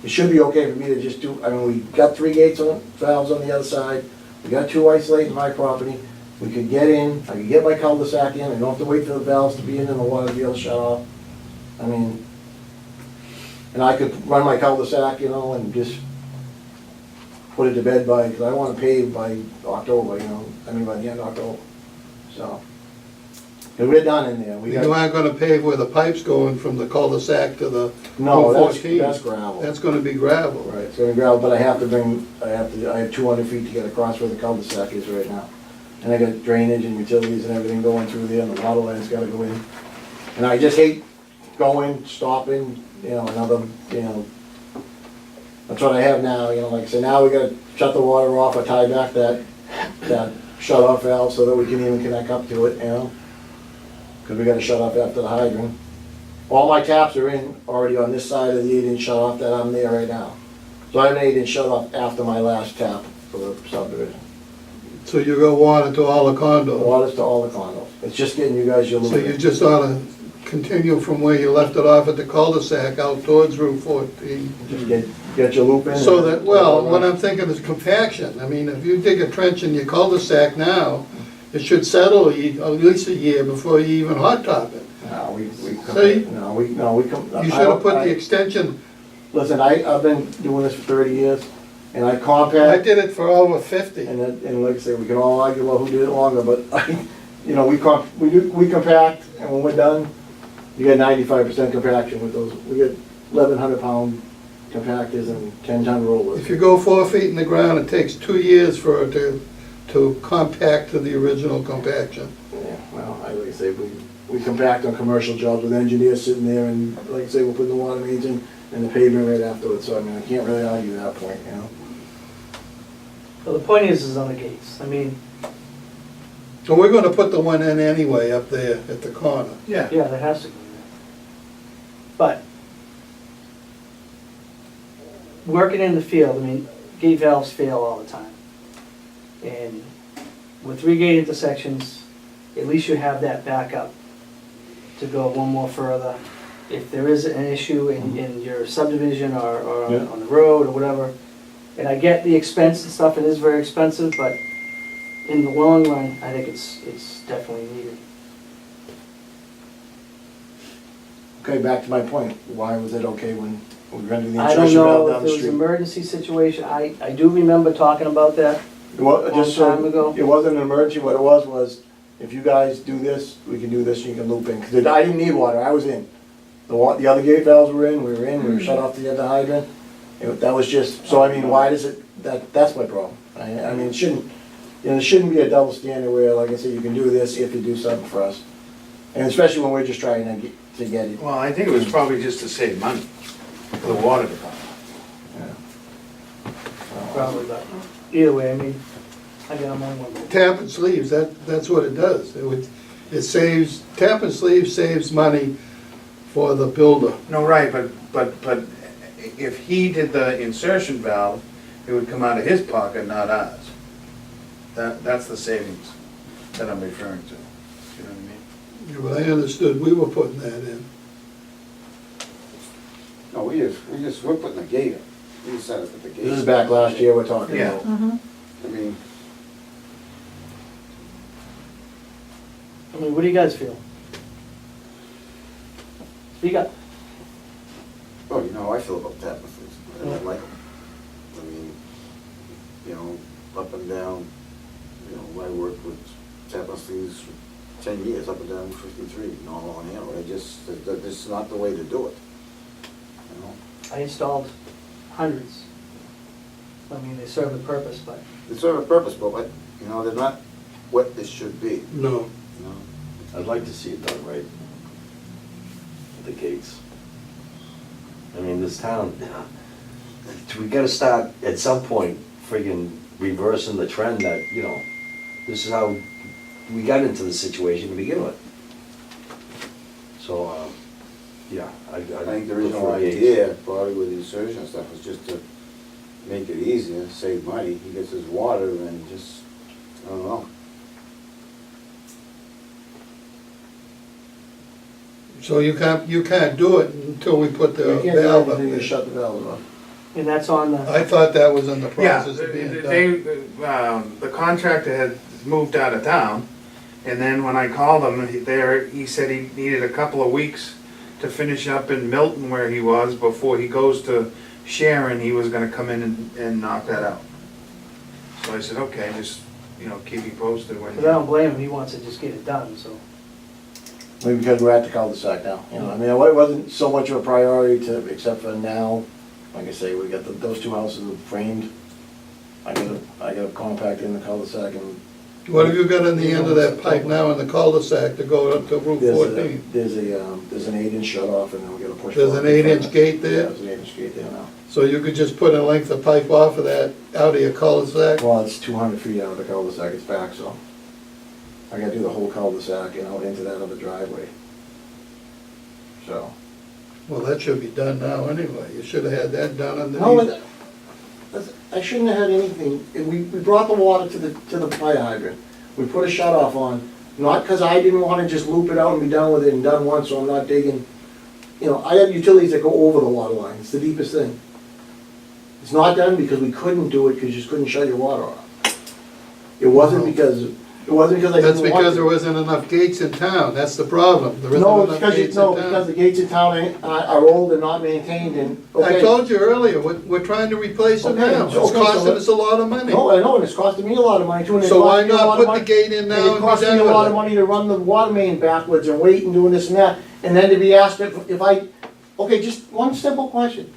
it should be okay for me to just do, I mean, we got 3 gates on, valves on the other side, we got 2 isolating my property, we could get in, I could get my cul-de-sac in, I don't have to wait for the valves to be in and the water to be able to shut off. I mean, and I could run my cul-de-sac, you know, and just put it to bed by, because I want to pave by October, you know, I mean, by the end of October, so. And we're done in there, we You got, aren't gonna pave where the pipe's going from the cul-de-sac to the no, that's 14. gravel. That's gonna be gravel. Right, it's gonna be gravel, but I have 200 feet to get across where the cul-de-sac is right now. And I got drainage and utilities and everything going through there, and the water line's gotta go in. And I just hate going, stopping, you know, another, you know, that's what I have now, you know, like I said, now we gotta shut the water off or tie back that shut off valve so that we can even connect up to it, you know? Cause we gotta shut off after the hydrant. All my taps are in already on this side of the 8-inch shut off that I'm there right now. So I have an 8-inch shut off after my last tap for the subdivision. So you go water to all the The condos. water's to all the condos. It's just getting you guys your So loop. you just oughta continue from where you left it off at the cul-de-sac out towards Route 14. Just get your loop in. So and- that, well, what I'm thinking is compaction. I mean, if you dig a trench in your cul-de-sac now, it should settle at least a year before you even hot top it. No, we See? come. You should have put the extension, Listen, I've been doing this for 30 years, and I I compact, did it for over 50. and like I say, we can all argue about who did it longer, but you know, we compact, and when we're done, you get 95% compaction with those. We get 1,100 pound compactors and 10-ton rollers. If you go 4 feet in the ground, it takes 2 years for it to compact to the original compaction. Yeah, well, like I say, we compact on commercial jobs with engineers sitting there, and like I say, we're putting the water mains in and the pavement right afterwards, so I mean, I can't really argue that point, you know? well, the point is on the gates. I mean, So we're gonna put the one in anyway up there at the corner. Yeah. yeah, there has to be. But working in the field, I mean, gate valves fail all the time. And with 3 gate intersections, at least you have that backup to go one more further. If there is an issue in your subdivision or Yeah. on the road or whatever. And I get the expense and stuff, it is very expensive, but in the long run, I think it's definitely needed. Okay, back to my point, why was it okay when We rented the I don't insertion valve know down if the there was an street. emergency situation, I do remember talking about that. Just so- Long time ago. It wasn't an emergency, what it was, if you guys do this, we can do this, you can loop in, because I didn't need water, I was in. The other gate valves were in, we were shut off the other hydrant. That was just, so I mean, why does it, that's my problem. I mean, it shouldn't, there shouldn't be a double standard where, like I said, you can do this if you do something for us. And especially when we're just trying to get it. Well, I think it was probably just to save money for the water department. Probably, but either way, I mean, I got them on one. Tap and sleeves, that's what it does. It saves, tap and sleeve saves money for the builder. No, right, but if he did the insertion valve, it would come out of his pocket, not ours. That's the savings that I'm referring to. You know what I mean? Yeah, but I understood we were putting that in. No, we're putting a gate in. We decided to put the gate. This is back last year we're talking Yeah. about. I mean, I mean, what do you guys feel? Speak up. oh, you know how I feel about tap machines. I don't like them. I mean, you know, up and down, you know, I worked with tap machines for 10 years, up and down 53, all on handle. This is not the way to do it. You know? I installed hundreds. I mean, they serve a purpose, but They serve a purpose, but, you know, they're not what they should be, No. you know? I'd like to see it done right. The gates. I mean, this town, we gotta start at some point friggin' reversing the trend that, you know, this is how we got into the situation to begin with. So, yeah, I think the original idea, probably with the insertion and stuff, was just to make it easier, save money. He gets his water and just, I don't know. So you can't do it until we put the You can't do valve up anything to there. shut the valve off. and that's on the, I thought that was in the Yeah, process of being done. the contractor had moved out of town, and then when I called him, he said he needed a couple of weeks to finish up in Milton where he was before he goes to Sharon. He was gonna come in and knock that out. So I said, okay, just, you know, keep me posted when. because I don't blame him, he wants to just get it done, so. Maybe because we're at the cul-de-sac now, you know, I mean, it wasn't so much of a priority to, except for now, like I say, we got those two houses framed. I got a compact in the cul-de-sac and. What have you got on the end of that pipe now in the cul-de-sac to go up to Route 14? There's an 8-inch shut off and then we got a push. There's an 8-inch gate there? Yeah, there's an 8-inch gate there now. So you could just put a length of pipe off of that, out of your cul-de-sac? Well, it's 200 feet out of the cul-de-sac, it's back, so. I gotta do the whole cul-de-sac and out into that other driveway. So. Well, that should be done now anyway. You should have had that done No, underneath. I shouldn't have had anything, we brought the water to the fire hydrant. We put a shut off on, not because I didn't wanna just loop it out and be done with it and done once, so I'm not digging. You know, I have utilities that go over the water line, it's the deepest thing. It's not done because we couldn't do it, because you just couldn't shut your water off. It wasn't because I That's didn't want because there to. wasn't enough gates in town. That's the problem. There isn't No, it's enough because, gates no, in because the town. gates in town are old and not maintained and, I okay. told you earlier, we're trying to replace them Okay, now. It's so- okay, so costing let- us a lot of money. No, I know, and it's costing me a lot of money too. And it So why costs me a lot not of put the money- gate in and now it and be costs me done a lot of with money to run the water main backwards and wait and doing this and that, and then to be asked if I, okay, just one simple question.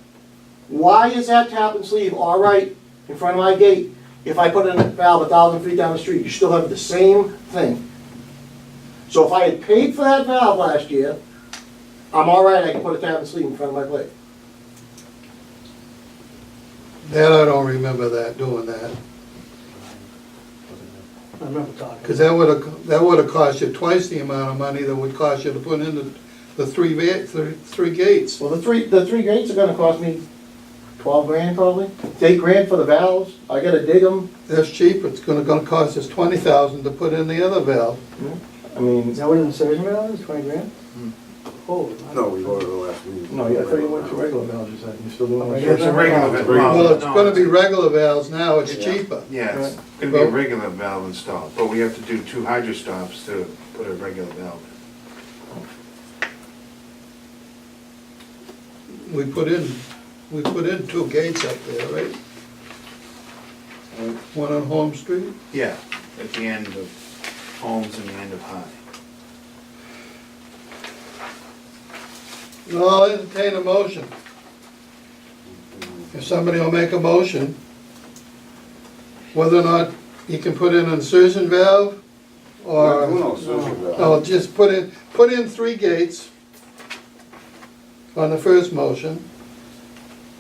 Why is that tap and sleeve all right in front of my gate? If I put in a valve 1,000 feet down the street, you still have the same thing. So if I had paid for that valve last year, I'm all right, I can put a tap and sleeve in front of my place. That I don't remember doing that. I remember talking. Because that would've cost you twice the amount of money that would cost you to put in the three gates. Well, the three gates are gonna cost me 12 grand probably. It's 8 grand for the valves, I gotta dig them. That's cheap. It's gonna cost us 20,000 to put in the other valve. I mean, Is that what an insertion valve is, 20 grand? Holy. No, we voted the last meeting. no, I thought you went to regular valves, you said, you're still doing Regular It's a regular valve. Well, it's No, gonna be regular valves now. It's Yeah. cheaper. Yeah, it's gonna be a regular valve installed, but we have to do 2 hydro stops to put a regular valve in. We put in we put in 2 gates up there, right? One on Home Street? Yeah, at the end of Holmes and the end of High. No, I'll entertain a motion. If somebody will make a motion, whether or not you can put in an insertion valve, Who or, knows? no, just put in 3 gates on the first motion,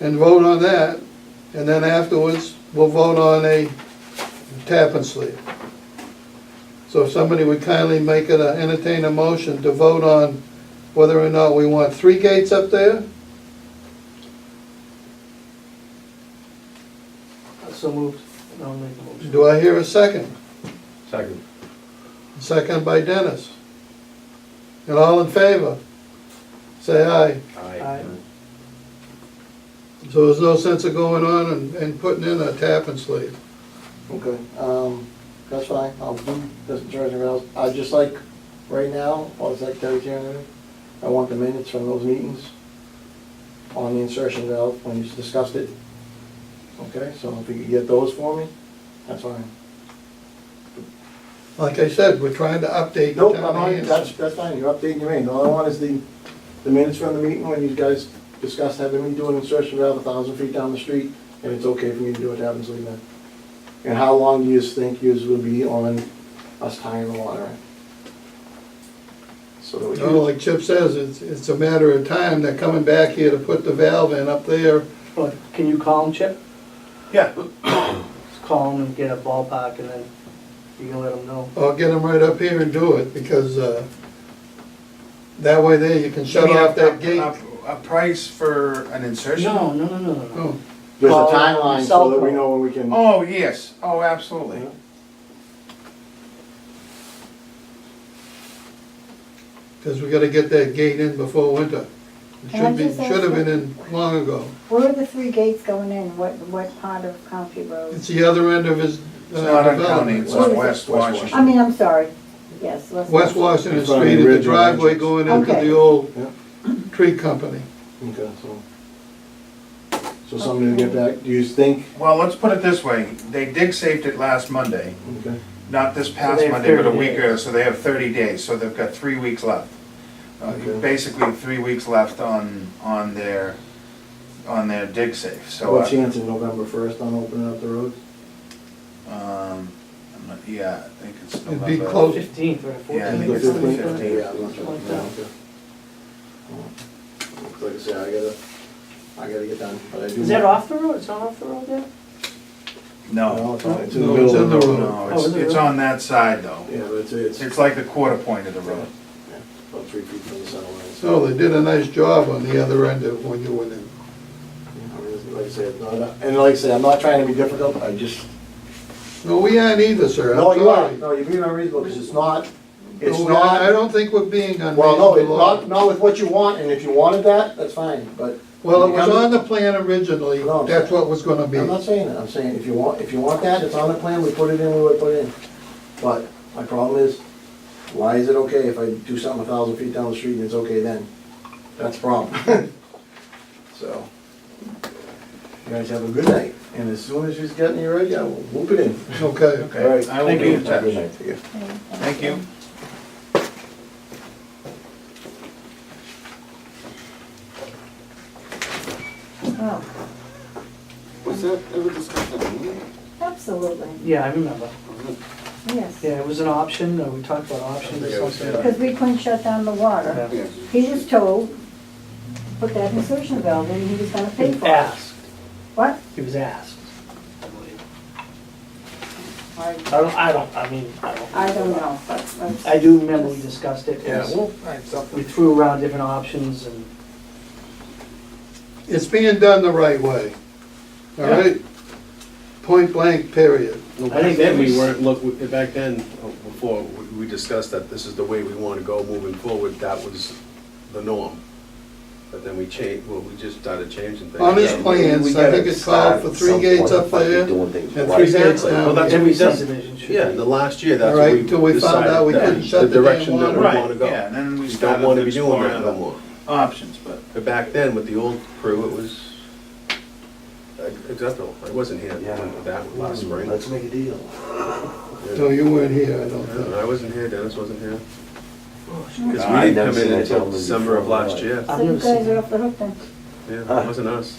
and vote on that, and then afterwards, we'll vote on a tap and sleeve. So if somebody would kindly make it, entertain a motion to vote on whether or not we want 3 gates up there, So moved. I'll make a motion. do I hear a second? Second. Second by Dennis. And all in favor? Say aye. Aye. So there's no sense of going on and putting in a tap and sleeve. Okay, that's fine, I'll do this insurance valves. I just like, right now, while the secretary's here and everything, I want the minutes from those meetings on the insertion valve, when you discussed it. Okay, so if you could get those for me, that's fine. Like I said, we're trying to update the Nope, town I'm of not, Hanson. that's fine, you're updating your main. All I want is the minutes from the meeting when you guys discussed having me do an insertion valve 1,000 feet down the street, and it's okay for me to do it, happens to leave that. And how long do you think you will be on us tying the water in? So that we No, can, like Chip says, it's a matter of time. They're coming back here to put the valve in up there. But can you call him, Chip? Yeah, Just call him and get a ballpark, and then you can let him know. I'll get them right up here and do it, because that way there you can shut Give me off that gate. A price for an insertion? No. Oh, there's a Call timeline so that we Cellco. know when we can. Oh, yes, oh, absolutely. because we gotta get that gate in before winter. It Can I should be, just ask should have you- been in long ago. Where are the 3 gates going in? What part of County Road? It's the other end of his It's not on County, development. it's What on is it? West Washington. I mean, I'm sorry, yes. West Washington In front of Street the is the original driveway entrance. going into Okay. the old Yeah. tree company. Okay, so somebody to get back, do you think, Well, let's put it this way, they dig safed it last Monday, okay, not this past they have Monday, but a 30 week days. ago, so they have 30 days, so they've got 3 weeks left. Okay. Basically, 3 weeks left on their dig safe, so. what chance in November 1st on opening up the roads? Yeah, I think it's It'd be November. close. 15th or Yeah, I 14th. think it's The the 15th? 15th. Yeah, I'm not sure. Like Yeah, that. okay. Like I said, I gotta get done, but I do. Is that off the road? It's not off the road there? No, No, it's in the No, it's middle in of the the road. road. no, Oh, is it it's really? on that side though. Yeah, but it's It's like the quarter point of the road. about 3 feet from the center line. So they did a nice job on the other end of when you went in. I mean, like I said, and like I said, I'm not trying to be difficult, I just. No, we aren't either, sir. No, I'm you are, sorry. no, you're being unreasonable, because it's not, it's No, not. I don't think we're being Well, no, unreasonable. not with what you want, and if you wanted that, that's fine, but. Well, it was on the plan originally, No, that's what was gonna be. I'm not saying that, I'm saying if you want that, it's on the plan, we put it in, we would put it in. But my problem is, why is it okay if I do something 1,000 feet down the street and it's okay then? That's the problem. So, you guys have a good night, and as soon as she's getting you ready, I will whoop it in. Okay. Okay, All right. I will Thank be you. in touch. Good night. Take care. Thank you. Oh, Was that ever discussed at a meeting? absolutely, Yeah, I remember. yes. Yeah, it was an option, we talked about options or something. Because we couldn't shut down the water. Yeah. Yes. He was told, put that insertion valve in, he was gonna pay for it. Asked, What? he was asked, I believe. I I don't don't know, but that's. I do remember we discussed it. Yeah, Yes. well, We threw around different options and, It's being done the right way, all Yeah. right? Point blank, period. Well, I back think then, that we was- weren't, back then, before we discussed that this is the way we want to go moving forward, that was the norm. But then we just started changing things. On his Yeah, plans, we I gotta think it's called start for at 3 some gates point up if I keep there doing things and right. 3 gates Exactly. Well, down. that's- every we done- subdivision should. Yeah, the last year, that's All right, what we till we found out we decided, couldn't shut the damn direction that we water. want to go. Yeah, and then we We don't started want to be doing exploring that no other more. options, but But back then, with the old crew, it was, acceptable. I wasn't here Yeah. when that last spring. Let's make a deal. No, you weren't here, I don't think. I wasn't here, Dennis wasn't here. Because I we didn't never come in seen that until gentleman December of before, last right. year. I've So you never guys seen are it. off the hook then? Yeah, it wasn't us.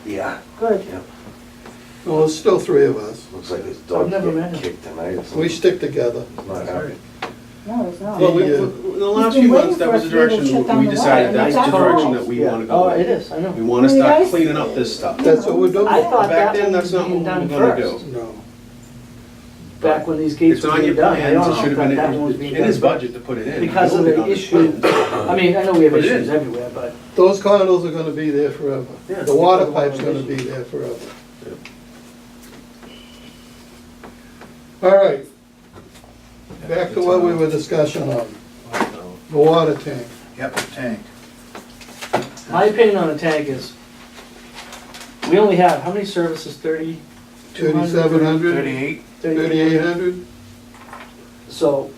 Yeah, Good. yeah. Well, there's still three of us. Looks like his dog never get met him. kicked tonight or something. We stick together. Not happy. No, it's not. Well, Yeah. in the last been few waiting months, that for was us the to be able to direction, shut down we the decided water. that's It's the our direction fault. that we Yeah. wanna Oh, go it with. is, I know. We wanna Well, start guys- cleaning up this stuff. That's what we're doing. I thought Back that then, was that's not being what done we were gonna first. do. No. Back when these gates It's were on being your done, I plans, it honestly should thought have that one was been being in his done budget to put it in. because of Voted the on it. issue. I mean, I know we have Put it issues in. everywhere, but Those condos are gonna be there forever. Yeah. The water pipe's gonna be there forever. All right, back to what we were discussing on, the water tank. Yep, tank. my opinion on a tank is, we only have, how many services, 3,700, 38? 3,800? So,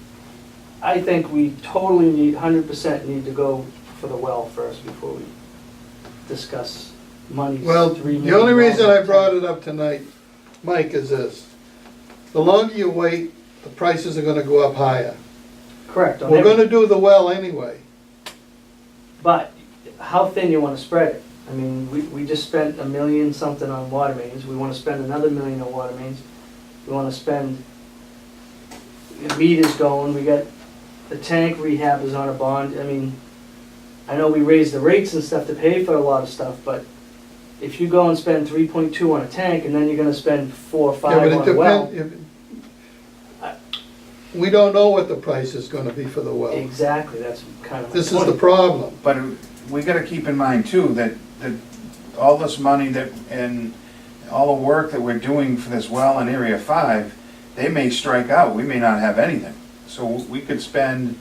I think we totally need, 100% need to go for the well first before we discuss money. Well, the only reason I brought it up tonight, Mike, is this. The longer you wait, the prices are gonna go up higher. Correct. on We're every- gonna do the well anyway. But how thin you wanna spread it? I mean, we just spent $1 million something on water mains, we wanna spend another $1 million on water mains. We wanna spend, the meters going, we got, the tank rehab is on a bond, I mean, I know we raised the rates and stuff to pay for a lot of stuff, but if you go and spend 3.2 on a tank, and then you're gonna spend 4 or 5 Yeah, but it on a well. We don't know what the price is gonna be for the well. Exactly, that's kind of my This is the point. problem. But we gotta keep in mind too, that all this money that, and all the work that we're doing for this well in Area 5, they may strike out, we may not have anything. So we could spend,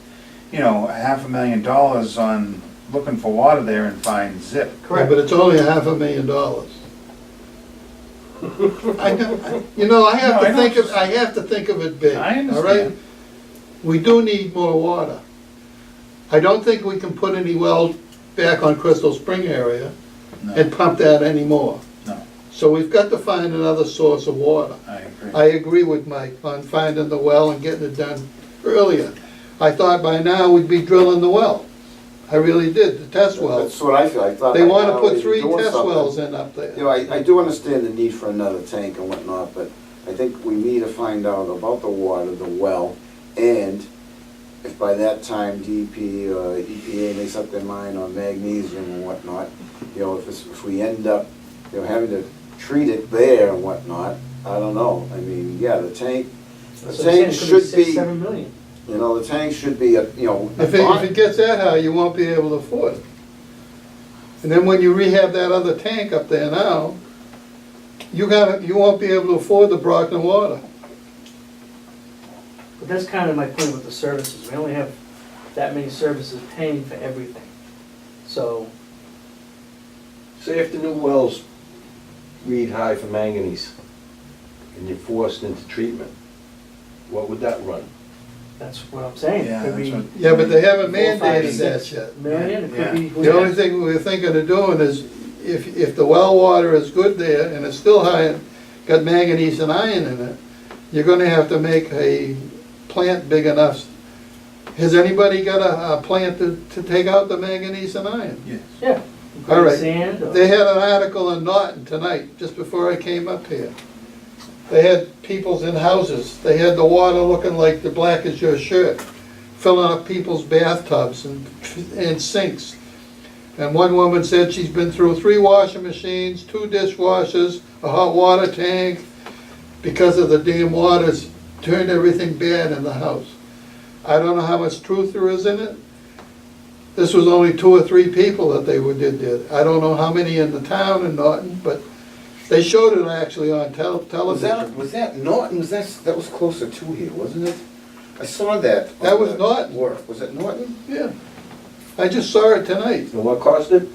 $500,000 on looking for water there and find zip. Yeah, Correct. but it's only $500,000. I have No, I to know think what of, I have to think of it big, I all right? understand. We do need more water. I don't think we can put any wells back on Crystal Spring area No, and pump that anymore. no, So we've got to find another source of water. I agree. I agree with Mike on finding the well and getting it done earlier. I thought by now we'd be drilling the well. I really did, the test wells. That's what I feel, I thought. They by wanna now put they'd be 3 doing test something. wells in up there. You know, I do understand the need for another tank and whatnot, but I think we need to find out about the water, the well, and if by that time DEP or EPA makes up their mind on magnesium and whatnot, if we end up, having to treat it there and whatnot, I don't know. I mean, yeah, the tank So I'm saying it could should be 6, be, 7 million. the tank should be, If it gets that high, you won't be able to afford it. And then when you rehab that other tank up there now, you won't be able to afford the Brockton water. But that's kind of my point with the services, we only have that many services paying for everything. So, Say if the new wells read high for manganese and you're forced into treatment, what would that run? that's what I'm saying, Yeah, it could that's be what- Yeah, but they haven't 4, 5, mandated that 6 yet. million, it Yeah. could be. who The only knows? thing we're thinking of doing is, if the well water is good there, and it's still high, and got manganese and iron in it, you're gonna have to make a plant big enough. Has anybody got a plant to take out the manganese and iron? Yes. Yeah. All right. Sand or. They had an article in Norton tonight, just before I came up here. They had people's in houses, they had the water looking like the black as your shirt, filling up people's bathtubs and sinks. And one woman said she's been through 3 washing machines, 2 dishwashers, a hot water tank, because of the damn water's turned everything bad in the house. I don't know how much truth there is in it. This was only 2 or 3 people that they did there. I don't know how many in the town in Norton, but they showed it actually on television. Was that Norton, that was closer to here, wasn't it? I saw that. That was Norton. Work, was it Norton? Yeah. I just saw it tonight, And what cost it?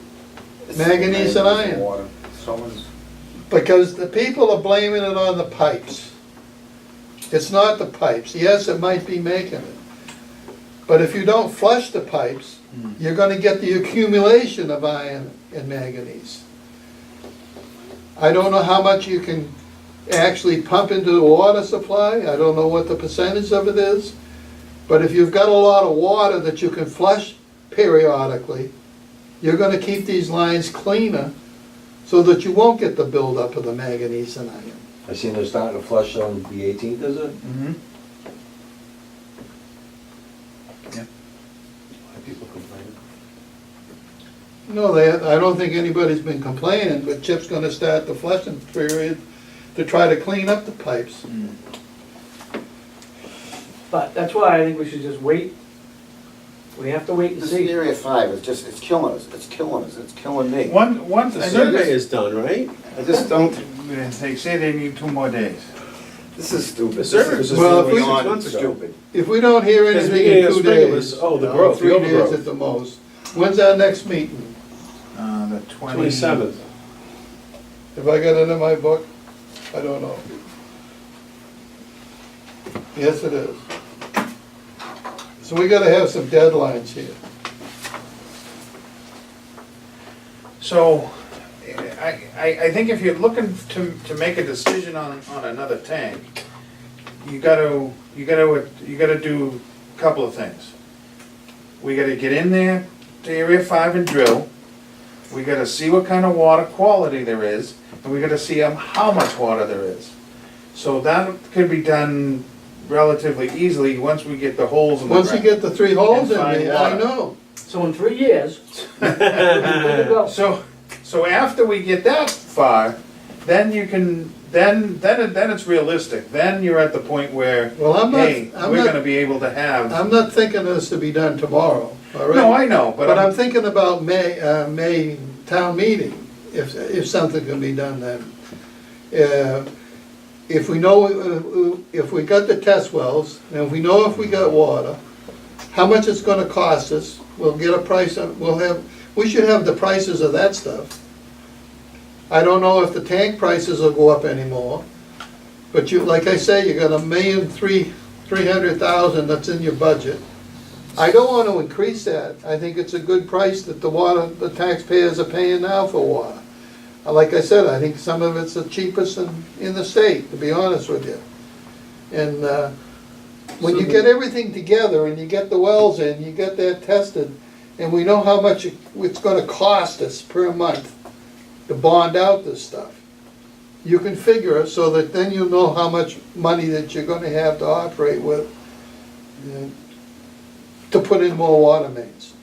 Manganese and iron. Water. Someone's, because the people are blaming it on the pipes. It's not the pipes. Yes, it might be making it. But if you don't flush the pipes, you're gonna get the accumulation of iron and manganese. I don't know how much you can actually pump into the water supply, I don't know what the percentage of it is. But if you've got a lot of water that you can flush periodically, you're gonna keep these lines cleaner so that you won't get the buildup of the manganese and iron. I seen they're starting to flush on the 18th, is it? Mm-hmm. Why people complaining? No, I don't think anybody's been complaining, but Chip's gonna start the flushing period to try to clean up the pipes. But that's why I think we should just wait. We have to wait and This see. area 5 is just, it's killing us, it's killing me. One, The survey is done, right? I just don't, they say they need 2 more days. this is stupid. The survey This is was Well, if we- beyond 6 months ago. stupid. If we don't hear Because anything beginning in of 2 spring it days. was, oh, the no, growth, the 3 days overgrowth. at the most. When's our next meeting? The 27th. Have I got it in my book? I don't know. Yes, it is. So we gotta have some deadlines here. So, I think if you're looking to make a decision on another tank, you gotta do a couple of things. We gotta get in there to Area 5 and drill. We gotta see what kind of water quality there is, and we gotta see how much water there is. So that could be done relatively easily once we get the holes in the ground. Once you get the 3 holes in And find there, I water. know. So in 3 years, we're good to go. So after we get that far, then you can, then it's realistic. Then you're at the point where, Well, I'm hey, not, we're gonna be able to have. I'm not thinking this to be done tomorrow, all right? No, I know, but But I'm I'm, thinking about May town meeting, if something can be done then. If we know, if we got the test wells, and if we know if we got water, how much it's gonna cost us, we'll get a price, we should have the prices of that stuff. I don't know if the tank prices will go up anymore, but you, like I say, you got $1,300,000 that's in your budget. I don't want to increase that. I think it's a good price that the taxpayers are paying now for water. Like I said, I think some of it's the cheapest in the state, to be honest with you. And when you get everything together and you get the wells in, you get that tested, and we know how much it's gonna cost us per month to bond out this stuff. You can figure it so that then you know how much money that you're gonna have to operate with to put in more water mains.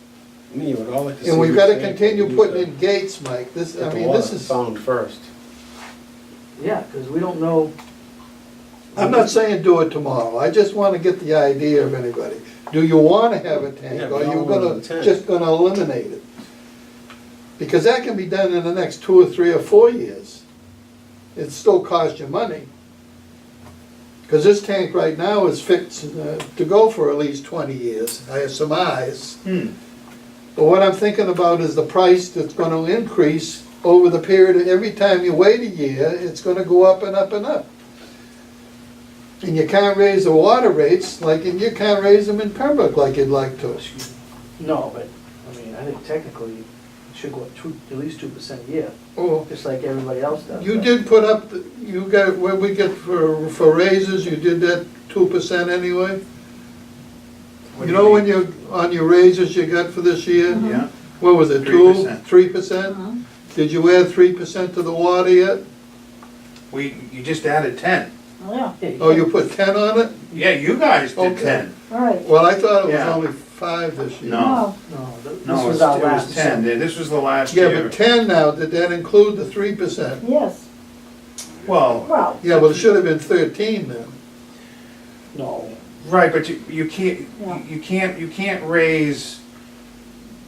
I mean, you would all like to see. And we've which gotta tank continue we putting use in gates, Mike. This, to I get the mean, water this is, found first. Yeah, because we don't know. I'm not saying do it tomorrow. I just wanna get the idea of anybody. Do you wanna have a tank, Yeah, or we are you all want gonna, a tank. just gonna eliminate it? Because that can be done in the next 2 or 3 or 4 years. It still costs you money. Because this tank right now is fixed to go for at least 20 years, I surmise. But what I'm thinking about is the price that's gonna increase over the period, of every time you wait a year, it's gonna go up and up and up. And you can't raise the water rates, and you can't raise them in Pembroke like you'd like to. No, but, I mean, I think technically it should go up at least 2% a year, Oh, just like everybody else does. you but- did put up, you got, what we get for raises, you did that 2% anyway? What You do you know when mean? you, on your raises you got for this year? yeah, What was it, 3%. 3%? Uh-huh. Did you add 3% to the water yet? you just added 10. Oh, yeah, Yeah, Oh, you put 10 on it? Yeah, you guys did Okay. 10. all right. Well, I thought it was Yeah. only 5 this year. No. No, this No, was it our was last 10. attempt. This was the last Yeah, year. but 10 now, did that include the 3%? Yes, Well, well, Yeah, well, it should have been 13 then. No, right, but you can't, Yeah. you can't raise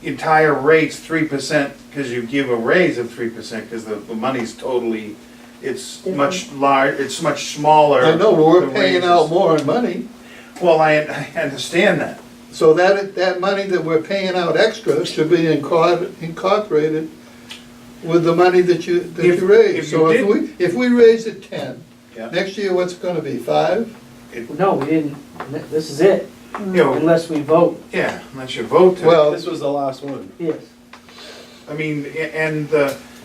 entire rates 3% because you give a raise of 3% because the money's totally, it's much it's much smaller. I know, but we're the paying raises. out more in money. Well, I understand that. So that money that we're paying out extra should be incorporated with the money that you If- raise. if So you if we raise it 10, Yeah. next year what's it gonna be, 5? no, we didn't, this is it, You know, unless we vote, yeah, unless you vote to. Well, This was the last one. yes. I mean, and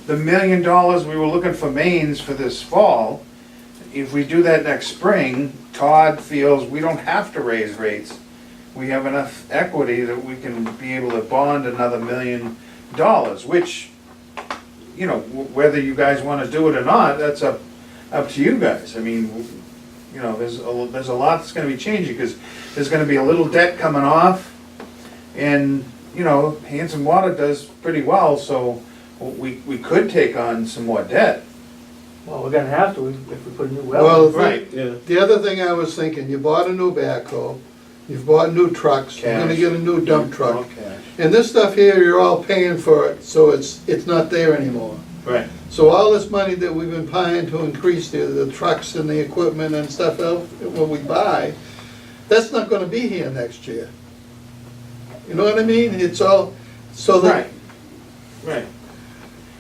the $1 million we were looking for mains for this fall, if we do that next spring, Todd feels we don't have to raise rates. We have enough equity that we can be able to bond another $1 million, which, you know, whether you guys wanna do it or not, that's up to you guys. I mean, you know, there's a lot that's gonna be changing, because there's gonna be a little debt coming off, and, you know, Hanson Water does pretty well, so we could take on some more debt. Well, we're gonna have to if we put a new well. Well, in. Right. Yeah. the other thing I was thinking, you bought a new backhoe, you've bought new trucks, you're gonna Cash. get a new dump truck. Okay. And this stuff here, you're all paying for it, so it's not there anymore. Right. So all this money that we've been paying to increase the trucks and the equipment and stuff else, what we buy, that's not gonna be here next year. You know what I mean? It's all, so that, Right.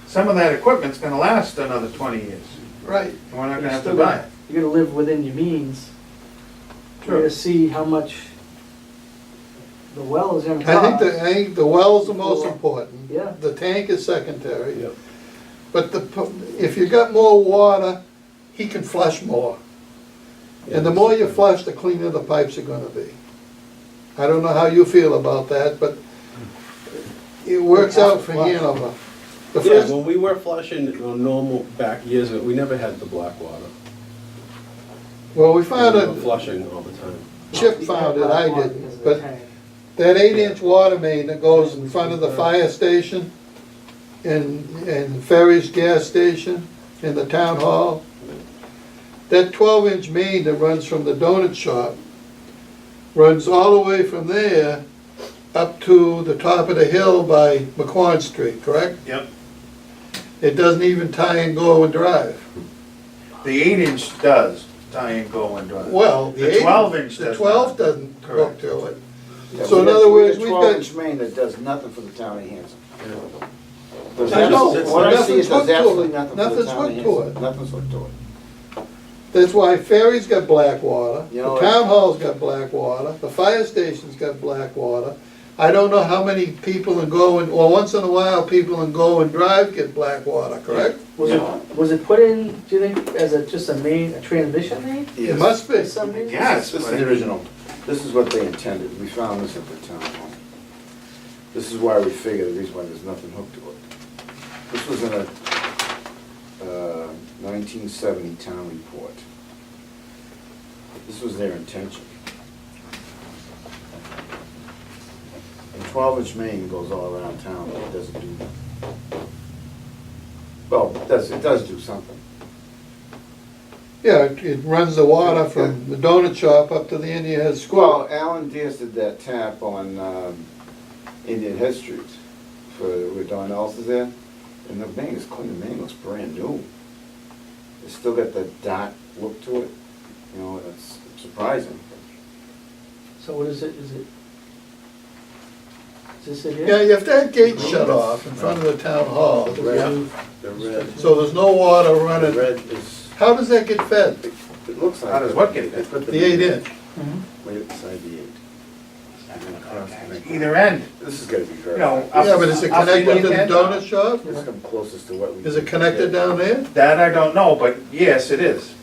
Some of that equipment's gonna last another 20 years, right, and we're not You're gonna have to still buy it. You gotta live within your means. You True. gotta see how much the well is gonna cost. I think the well's the most important. Yeah. The tank is secondary. Yep. But if you got more water, he can flush more. And the more you flush, the cleaner the pipes are gonna be. I don't know how you feel about that, but it works out for Hanover. The Yeah, first, when we were flushing on normal back years ago, we never had the black water. well, we We found were it, flushing all the time. Chip found it, I Because didn't, of the but tank. that 8-inch water main that goes in front of the fire station and Ferry's gas station and the town hall, that 12-inch main that runs from the donut shop runs all the way from there up to the top of the hill by McQuon Street, correct? Yep. It doesn't even tie and go and drive. The 8-inch does tie and go and drive. Well, The 12-inch the does 12 not. doesn't hook Correct. to it. Yeah, So we in got- other we words, got we've got- 12-inch main that does nothing for the town of Hanson. I know, What I see, nothing's it does hooked to absolutely it. nothing for the Nothing's town of hooked to Hanson. it. Nothing's hooked to it. That's why Ferry's got black water, You the know, town hall's got black water, the fire station's got black water. I don't know how many people in Go and, well, once in a while, people in Go and Drive get black water, correct? Was it put in, do you think, as just a main, a transmission main? It must be. For some reason? Yes, This is but I the mean- original, this is what they intended, we found this at the town hall. This is why we figured the reason why there's nothing hooked to it. This was in a 1970 town report. This was their intention. And 12-inch main goes all around town, but it doesn't do that. Well, it does do something. Yeah, it runs the water from the donut shop up to the Indian Head Well, School. Alan Diaz did that tap on Indian Head Street for where Donnell's is there, and the main is clean, the main looks brand new. It's still got the dark look to it, you know, it's surprising. So what is it, is this it Yeah, here? you have to have gates shut off in front of the town hall, The red, so there's no water the running. red is, How does that get fed? it looks like. How does what get They put The 8-inch? Mhm. Right beside the 8. Either end, This is gonna be you very. know. Yeah, but is it up connected to the end. donut shop? This is the closest to what we. Is it connected down there? That I don't know, but yes, it is.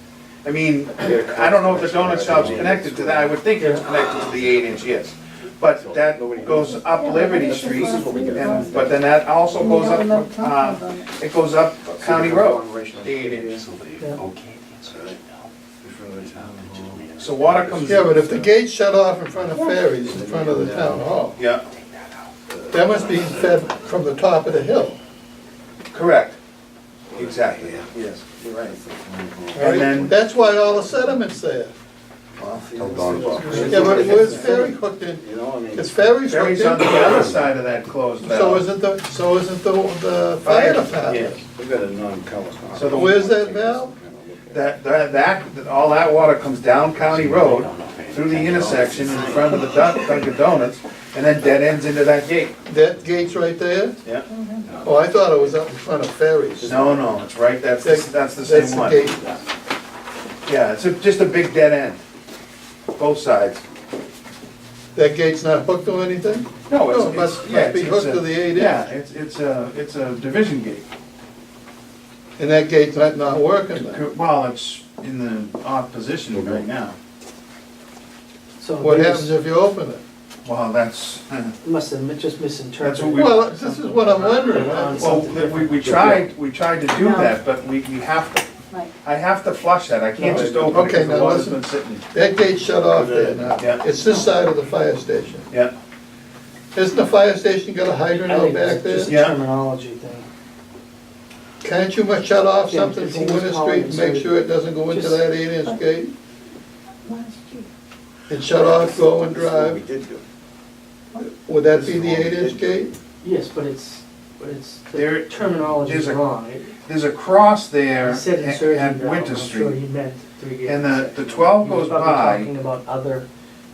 I mean, I don't know if the donut shop's connected to that, I would think it's connected to the 8-inch, yes. But that goes up Liberty Street, and, but then that also goes up, it goes up County Road, the 8-inch. So water comes. Yeah, but if the gate's shut off in front of Ferry's, in front of the town hall, Yeah, that must be fed from the top of the hill. correct. Exactly, yes, you're right. And then, That's why all the sediment's there. Yeah, but where's Ferry hooked in? You know, I mean. Because Ferry's hooked Ferry's on the in. other side of that closed valve. So isn't the fire department? Yes. We've got a non-color. So the- Where's that valve? That, all that water comes down County Road, through the intersection in front of the Dunkin' Donuts, and then dead ends into that gate. That gate's right there? Yeah. Oh, I thought it was up in front of Ferry's. No, it's right, that's the same That's the one. gate. Yeah, it's just a big dead end, both sides. That gate's not hooked to anything? No, No, it must be hooked to the 8-inch. Yeah, it's a division gate. And that gate's not working then. Well, it's in the off position right now. So What they happens just if you open it? Well, that's, must have just misinterpreted. That's what we- Well, this is what I'm wondering. well, we tried to do No. that, but we have to, Right. I have to flush that, I can't just open it Okay, because the now water's listen. been sitting. That gate's shut off there now. Yeah. It's this side of the fire station. Yeah, Isn't the fire station got a hydrant I out think back it's just a there? Yeah. terminology thing. Can't you must shut off Yeah, something it's from just Winter calling Street to it make so sure it doesn't go into just- that 8-inch gate? Last year. And shut off, go and That's what we drive? did do. Would that be the 8-inch gate? Yes, but it's, There- the terminology is there's a- wrong. It- there's a cross there He said at insertion valve, Winter I'm sure he Street, meant 3 gates. and the 12 He was goes probably by, talking about other,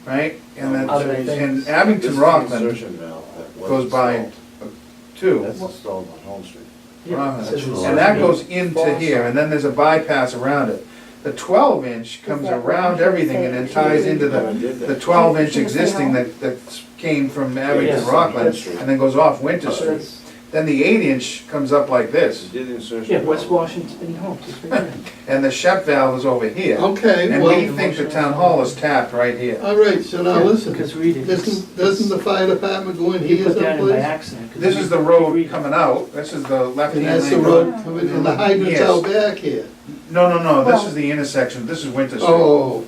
right? And then, Other and things. This Abington is the Rockland insertion valve that was goes by installed. too. That's installed on Home Street. yeah, it says And insertion that valve. goes into here, and then there's a bypass around it. The 12-inch comes Is that around what everything and then ties into the 12-inch Should we say existing how? that came from Abington Yes. Rockland, Yes. and then goes off Winter So Street. that's- Then the 8-inch comes up like this, You did the insertion. Yeah, valve. West Washington Homes, it's right there. and the shut valve is over here. Okay, And we well, think the town hall is tapped right here. all right, so now listen. Because read it. Doesn't the fire department go in He here put that in by someplace? accident. 'cause This if is you- the if you road read it- coming out, this is the And left-hand that's the lane. road coming, and the hydrant's Yes. out back here. No, this Well- is the intersection, this is Winter Street. Oh,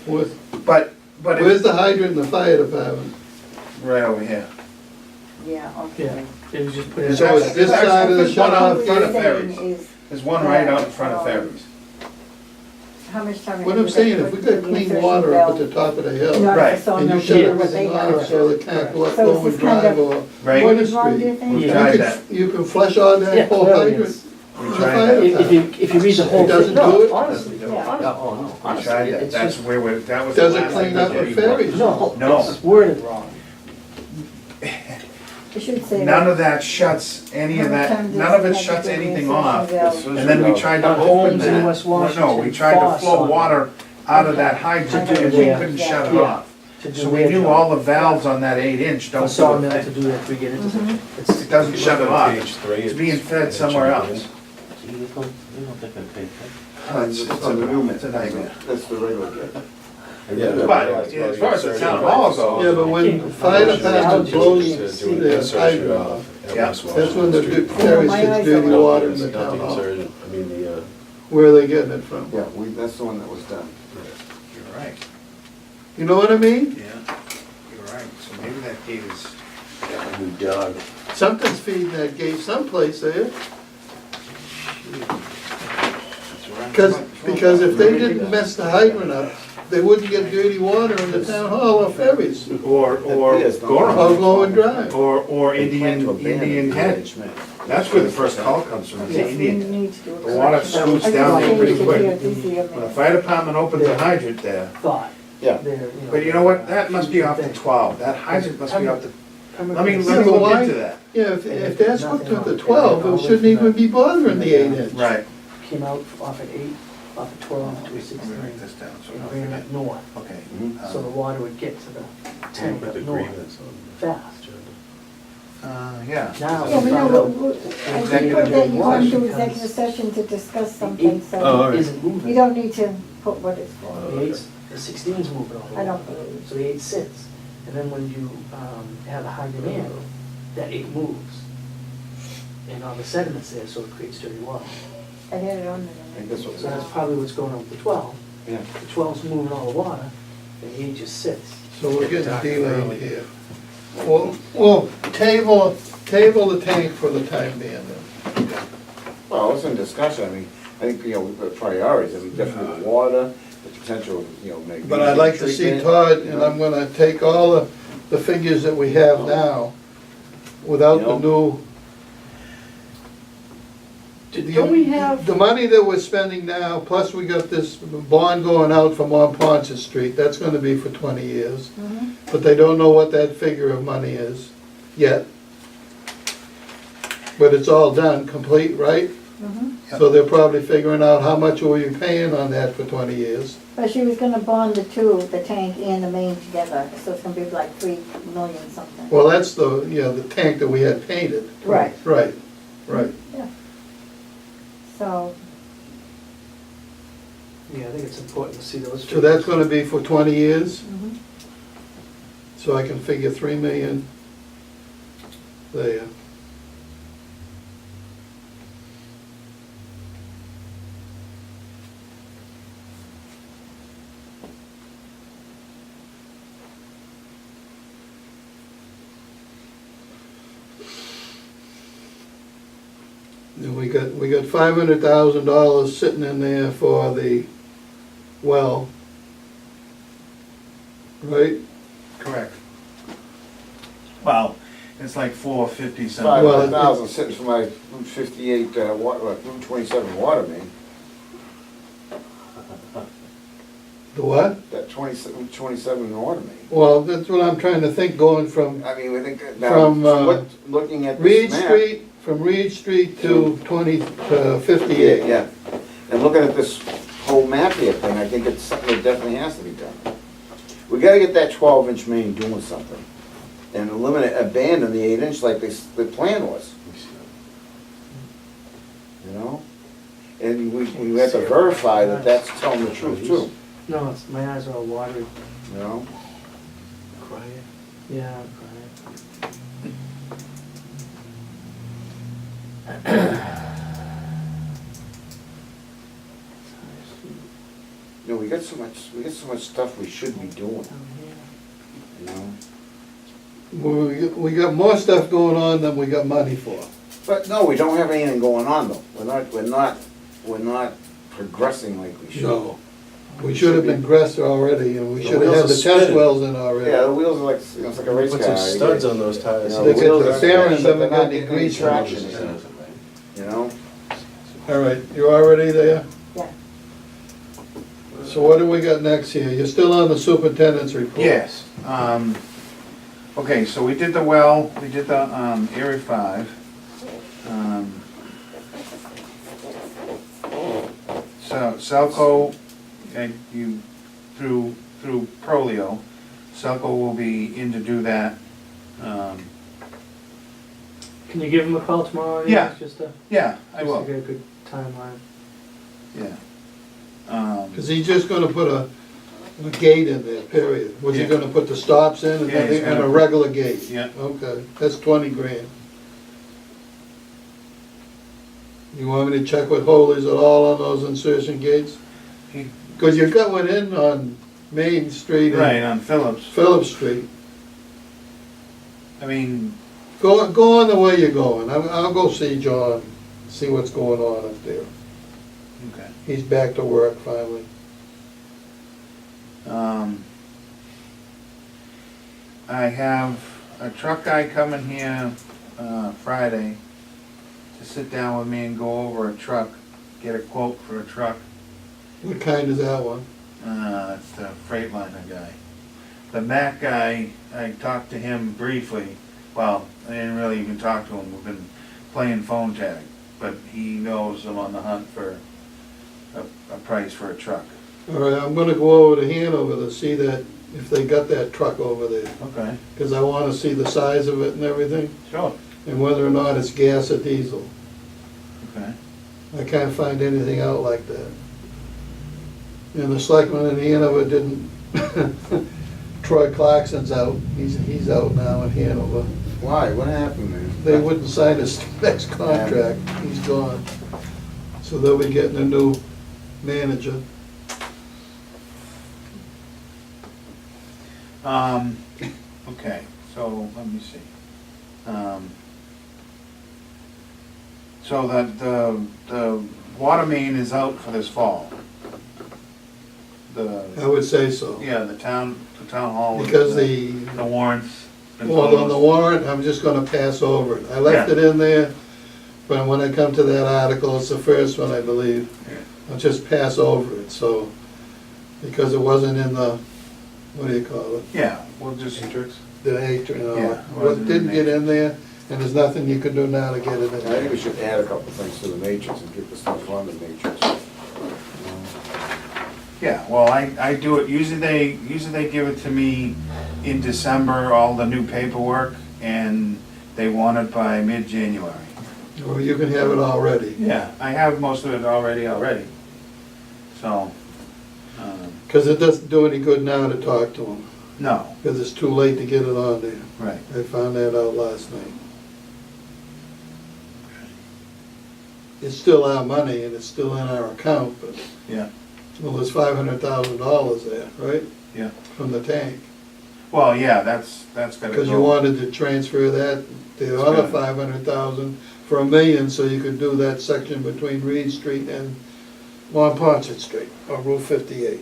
But where's it's the hydrant in the fire department? right over here. Yeah, Yeah, okay. it was just put in. So it's this side of the There's one out in shut-off? front of What Ferries. you're saying is, There's one right out in front of Ferries. how much time? What have I'm you saying, got if to we put got the clean insertion water up at valve the top of the in hill, order Right. for someone and you to shut do what they everything gotta off so do. it can't go up So Bowman this is kind Drive of- or Right. What Winter is wrong, do you Street. think? We You tried could- that. You can flush all Yeah, that whole clearly hydrant. it's- We The tried fire that. If you read the whole doesn't thing, do no, it? honestly, Yeah. honestly, Oh, no. We honestly, tried that, it's that's just, where we're, that was the Does it last clean thing up that at we Ferries? no, No. it's worded wrong. You should say. None of that shuts any of that, none of it shuts anything off. And then we tried to On open homes in that. West No, we Washington, tried to faucets flow on water out of that hydrant and we Yeah. couldn't shut it Yeah. off. to do So we their knew job. all the valves on that 8-inch For don't do sawmill a to thing. do that 3-gate intersection. It It's, doesn't shut it Look off. on page 3, It's being fed somewhere else. You don't think I paid It's a nightmare. That's the regular gate. But as far as the town hall goes. Yeah, but when the fire department blows their hydrant off, Yeah. that's when the ferries my gets eyes dirty are- water in the town hall. Where are they getting it from? Yeah, that's the one that was done. You're right, You know what I mean? yeah, you're right. So maybe that gate is, New dog. Something's feeding that gate someplace there. Because if they didn't mess the hydrant up, they wouldn't get dirty water in the town hall or ferries, or or Gorham, Glowing Drive. or Indian Head. That's where the first call comes from, is Yes, we Indian. need to do a The water correction. scoots I down there think pretty we should quick. do it this year, When the man. fire department opens a hydrant there, thought, Yeah. they're, but you know what, that must be off the 12, that hydrant must be off the, let me Yeah, look but why- into that. Yeah, if that's hooked to the 12, it shouldn't even be bothering the 8-inch. Right. Came out off at 8, off at 12, to Let me 16, write this down, so I and don't ran forget. it north. Okay. So the water would get to the tank up north fast. Yeah. Now, Yeah, but we no, found out I think put that you want to do executive session to discuss something, the so 8 isn't you moving. don't need to put what it's for. The 8's, the 16's moving all the I way. don't believe. So the 8 sits, and then when you have a high demand, that 8 moves. And all the sediment's there, so it creates dirty water. I had it on I there. think that's what. So that's probably what's going on with the 12. Yeah. The 12's moving all the water, and the 8 just sits. So we're getting delayed here. Well, table the tank for the time being then. Well, it's in discussion, I mean, I think, we've got priorities, I mean, definitely the water, the potential, magnesium. But I'd like to see treatment. Todd, and I'm gonna take all the figures that we have now, without the new. Don't we have, The money that we're spending now, plus we got this bond going out from on Ponce Street, that's gonna be for 20 years. Mhm. But they don't know what that figure of money is yet. But it's all done, complete, right? Mhm. So they're probably figuring out how much will you paying on that for 20 years. But she was gonna bond the two, the tank and the main together, so it's gonna be like 3 million something. Well, that's the tank that we had painted. Right. Right, right. So, Yeah, I think it's important to see those. So that's gonna be for 20 years, Mhm. so I can figure 3 million there. And we got $500,000 sitting in there for the well, right? Correct. Well, it's like 450 Five something. Well, hundred thousand sitting for my Route 58, Route 27 water main. The what? That Route 27 water main. Well, that's what I'm trying to think, going from I mean, we think, that now, From, looking at Reed this map. Street, from Reed Street to 58. Yeah, and looking at this whole map here thing, I think it's something that definitely has to be done. We gotta get that 12-inch main doing something, and abandon the 8-inch like the plan was, you know? And we have to verify that that's telling the truth too, No, it's, my eyes are all watery. you know? Yeah, I'm crying. You know, we got so much stuff we should be doing, you know? We got more stuff going on than we got money for. But no, we don't have anything going on though. We're not progressing like we should. No. We should have been aggressive already, and we The should have had wheels the are test spinning. wells in Yeah, already. the wheels are like, you know, it's like a race car. Put some studs on those tires. You know, They the get wheels the are bearings, spinning, but haven't they're got not any getting any grease on traction, it. you know? All right, you already there? Yeah. So what do we got next here? You're still on the superintendent's report? Yes, okay, so we did the well, we did the, Area 5. So, Selco, through Prolio, Selco will be in to do that. Can you give him a call tomorrow? Yeah. Just to, Yeah, I just will, to get a good timeline. yeah. Because he's just gonna put a gate in there, period. Was he Yeah. gonna put the stops in and Yeah, he's then and a gonna- regular gate? Yeah. Okay, that's 20 grand. You want me to check with Holey's at all on those insertion gates? He- Because you've got one in on Main Street Right, and on Phillips, Phillip Street. I mean, Go on the way you're going. I'll go see John, see what's going on up there. okay. He's back to work finally. I have a truck guy coming here, Friday to sit down with me and go over a truck, get a quote for a truck. What kind is that one? It's the Freightliner guy. The Mac guy, I talked to him briefly. Well, I didn't really even talk to him. We've been playing phone tag, but he knows I'm on the hunt for a price for a truck. All right, I'm gonna go over to Hanover to see that, if they got that truck over there. Okay. Because I want to see the size of it and everything, Sure. and whether or not it's gas or diesel. Okay. I can't find anything out like that. And the selectman in Hanover didn't, Troy Clarkson's out, he's out now in Hanover. Why? What happened there? They wouldn't sign his next contract, he's gone. So they'll be getting a new manager. Okay, so let me see. So the water main is out for this fall. I would say so. Yeah, the town hall. Because the warrants. been well, on the closed. warrant, I'm just gonna pass over it. I left Yeah. it in there, but when I come to that article, it's the first one, I believe. Yeah. I'll just pass over it, so, because it wasn't in the, what do you call it? Yeah, we'll just. The hatred, Yeah, it what wasn't in didn't the get in there, and there's nothing you can do now to get it in I think there. we should add a couple things to the matrix and get the stuff on the matrix. Yeah, well, I do it, usually they give it to me in December, all the new paperwork, and they want it by mid-January. Or you can have it already. Yeah, I have most of it already, so, Because it doesn't do any good now to talk to them, No, because it's too late to get it on there. right. I found that out last night. It's still our money and it's still in our account, but, Yeah, well, there's $500,000 there, right? yeah. From the tank. Well, yeah, that's gotta go. Because you wanted to transfer that, the other It's 500,000 for $1 million, so you could do that section between Reed Street and Monpont Street, or Route 58.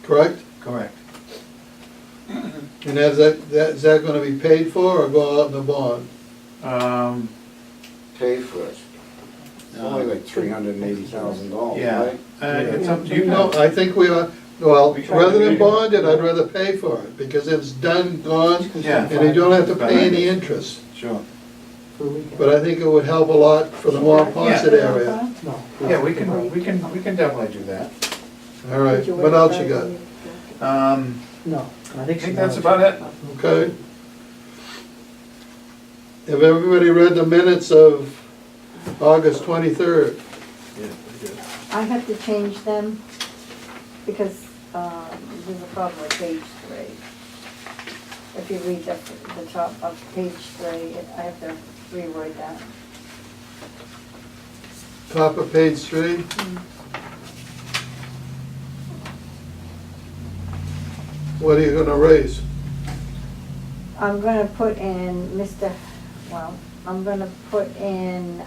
Correct? Correct. And is that gonna be paid for or go out in the bond? Pay for it. It's only like $380,000, Yeah, right? it's up to you. No, I think we are, well, rather than bond it, I'd rather pay for it, because it's done, gone, Yeah. and you don't have to pay any interest. Sure. For a weekend. But I think it would help a lot for the Monpont area. No. Yeah, we can definitely do that. All right, what else you got? No, I I think. think that's about it. Okay. Have everybody read the minutes of August 23rd? Yeah, I did. I have to change them because there's a problem with page 3. If you read the top of page 3, I have to reword that. Top of page 3? What are you gonna raise? I'm gonna put in I'm gonna put in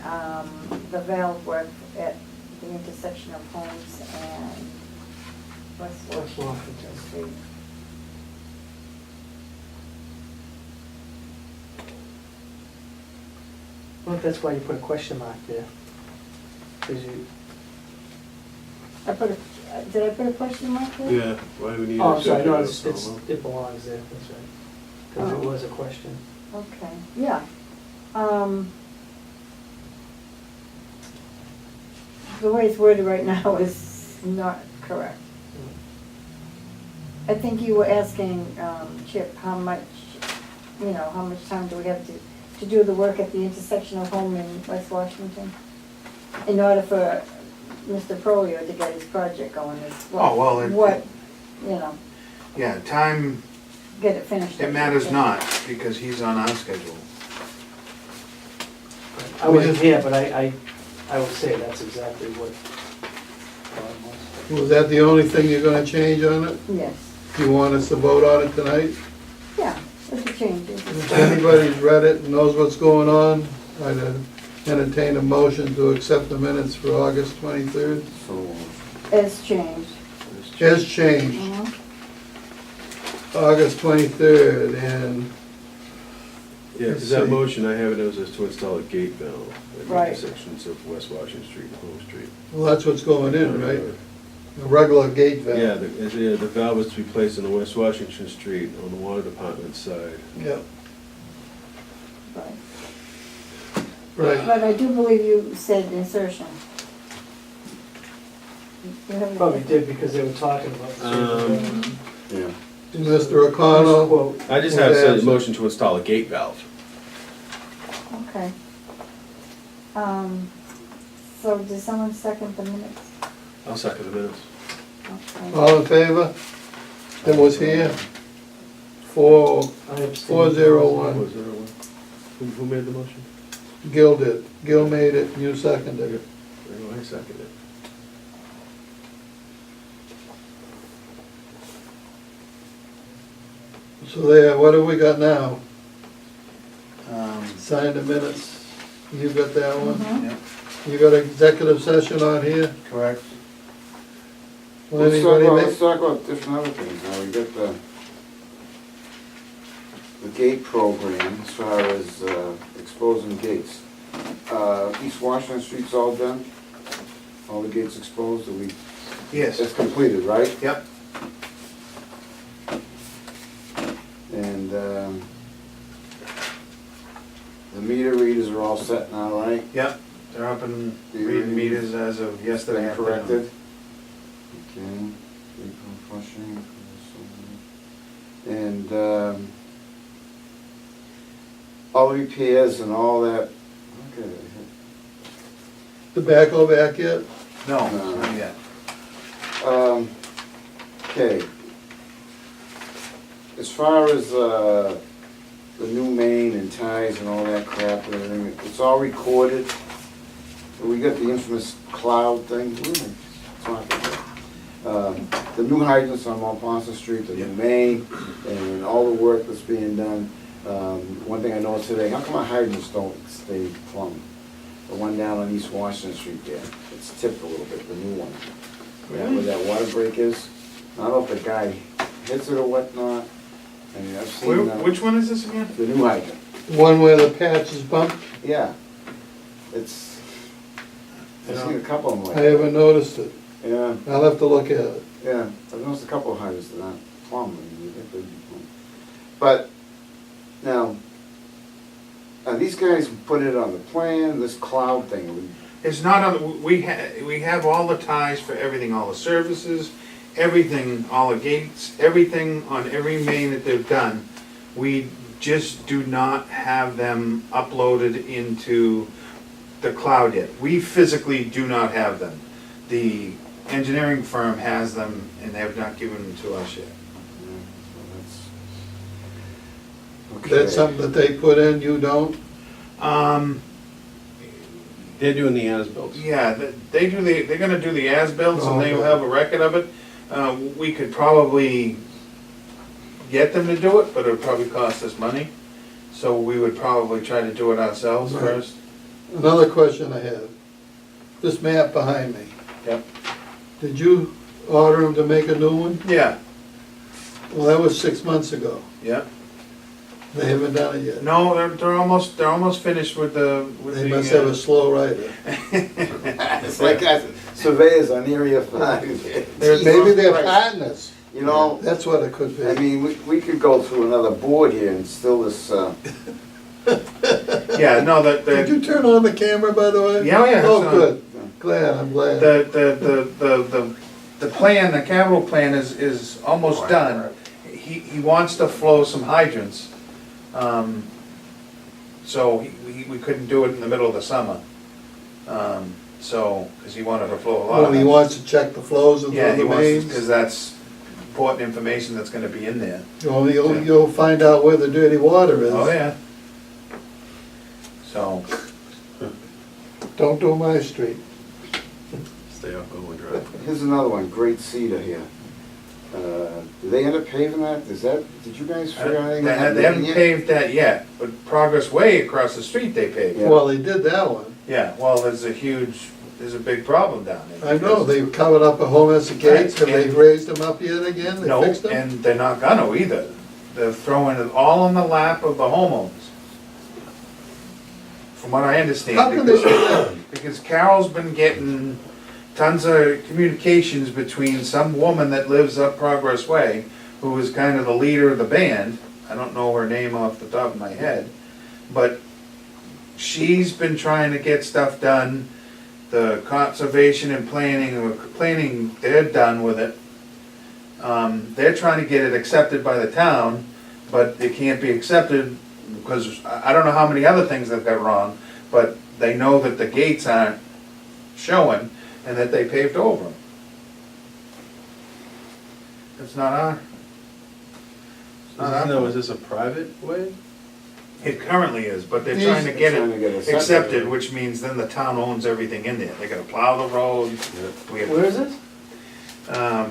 the valve work at the intersection of Holmes and West Washington Street. Well, that's why you put a question mark there. 'Cause you, Did I put a question mark there? Yeah, why do we need? oh, a I'm sorry, no, separate also? it belongs there, that's right. Because it Oh. was a question. Okay, yeah. The way it's worded right now is not correct. I think you were asking, Chip, how much time do we have to do the work at the intersection of Home and West Washington? In order for Mr. Prolio to get his project going, is Oh, well, Yeah, time, get it finished. it matters not, because he's on our schedule. I wasn't here, but I would say that's exactly what was. Was that the only thing you're gonna change on it? Yes, Do you want us to vote on it tonight? yeah, with the changes. If anybody's read it and knows what's going on, I'd entertain a motion to accept the minutes for August 23rd. So, As changed. As changed, Mhm. August 23rd, and Yeah, because that motion, I have it as to install a gate valve at Right. intersections of West Washington Street and Home Street. well, that's what's going in, right? A regular gate valve. Yeah, the valve is to be placed on the West Washington Street on the water department side. Yeah, Right. right. But I do believe you said insertion. You haven't- Probably did because they were talking about. yeah. Mr. O'Connell, Quote. I just have said a motion to install a gate valve. Okay. So does someone second the minutes? I'll second the minutes. Okay. all in favor? That was here? 4, I abstained. 401. Was there one? Who made the motion? Gil did. Gil made it, you seconded it. I seconded it. So there, what have we got now? Um, Sign the minutes. You got that one? Mhm. yeah, You got executive session on here? correct. Will Let's anybody make- talk about different other things now. We got the gate program as far as exposing gates. East Washington Street's all done? All the gates exposed, Yes, it's completed, right? yep, And the meter readers are all set now, right? yep. They're up and The reading readings meters as of yesterday Been afternoon. corrected? Okay. April flushing. And all repairs and all that, okay. Tobacco back yet? No, No. not yet. Okay. As far as, the new main and ties and all that crap and everything, it's all recorded. We got the infamous cloud thing. Where am I talking about? The new hydrants on Mont Ponce Street, the new main, and all the work that's being done. One thing I noticed today, how come our hydrants don't stay plumbed? The one down on East Washington Street there, it's tipped a little bit, the new one. Yeah, where that water break is. I don't know if the guy hits it or whatnot. I mean, I've seen, Which one is this again? the new hydrant. One where the patch is bumped, Yeah. It's, I've seen a couple of them like I that. haven't noticed it. Yeah, I'll have to look at it. yeah, I've noticed a couple of hydrants that aren't plumbed. I mean, you get the- But, now, these guys put it on the plan, this cloud thing, It's not on, we have all the ties for everything, all the services, everything, all the gates, everything on every main that they've done. We just do not have them uploaded into the cloud yet. We physically do not have them. The engineering firm has them and they have not given them to us yet. okay. That's something that they put in, you don't? They're doing the as-bills. Yeah, they're gonna do the as-bills and they will Okay. have a record of it. We could probably get them to do it, but it would probably cost us money. So we would probably try to do it ourselves Right. first. Another question I have. This map behind me, Yep. did you order them to make a new one? Yeah, Well, that was 6 months ago. yeah. They haven't done it yet. No, they're almost finished with the, They must have a slow writer. It's like surveyors on Area 5. Maybe they're Christ. partners. You know, That's what it could I be. mean, we could go through another board here and still this, Yeah, no, Did you turn on the camera, by the way? Yeah, yeah, Oh, it's on. good. Glad, I'm glad. the plan, the capital plan is almost done. He wants to flow some hydrants. So we couldn't do it in the middle of the summer. So, because he wanted to flow a lot Well, of he it. wants to check the flows of Yeah, he the wants, mains. because that's important information that's gonna be in there. Well, you'll find out where the dirty water is. Oh, yeah. So, Don't do my street. Stay off Owen Drive. here's another one, Great Cedar here. Did they end up paving that? Did you guys figure out anything? they haven't paved that yet, but Progress Way across the street they paved. Yeah. Well, they did that one. Yeah, well, there's a big problem down there. I know, they covered up a whole mess of gates, and they raised them up yet again, they No, fixed them? and they're not gonna either. They're throwing it all in the lap of the homeowners. From what I understand. How can they do that? Because Carol's been getting tons of communications between some woman that lives up Progress Way, who is kind of the leader of the band. I don't know her name off the top of my head, but she's been trying to get stuff done. The conservation and planning, they're done with it. They're trying to get it accepted by the town, but it can't be accepted because I don't know how many other things they've got wrong, but they know that the gates aren't showing and that they paved over them. It's not our. It's not our No, is this a private way? It currently is, but they're These- trying to get They're trying to get it it accepted. accepted, which means then the town owns everything in there. They gotta plow the road. We have, Where is it?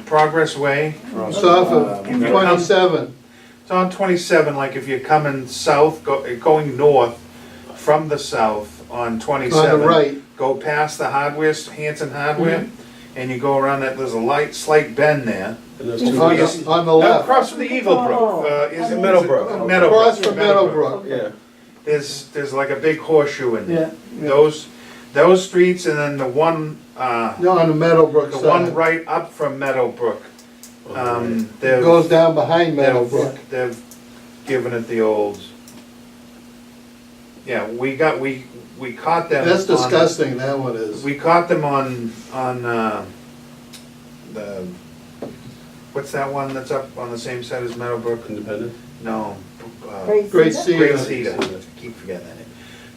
Progress Way. It's off of 27. It's on 27, like if you're coming south, going north from the south on 27. On the right. Go past the hardware, Hanson Hardware, and you go around that, there's a slight bend there. And there's On two the, gates. on the Now, left. across from the Eagle Brook. Is it Meadowbrook. Across from Meadowbrook. Yeah. There's like a big horseshoe in there. Yeah. Those streets and then the one, No, on the Meadowbrook the one side. right up from Meadowbrook. It They've, goes down behind Meadowbrook. they've given it the old, yeah, we caught them. That's on- disgusting, that one is. We caught them on, the, what's that one that's up on the same side as Meadowbrook? Independent? No. Great Cedar? Great Cedar. Cedar, I keep forgetting that name.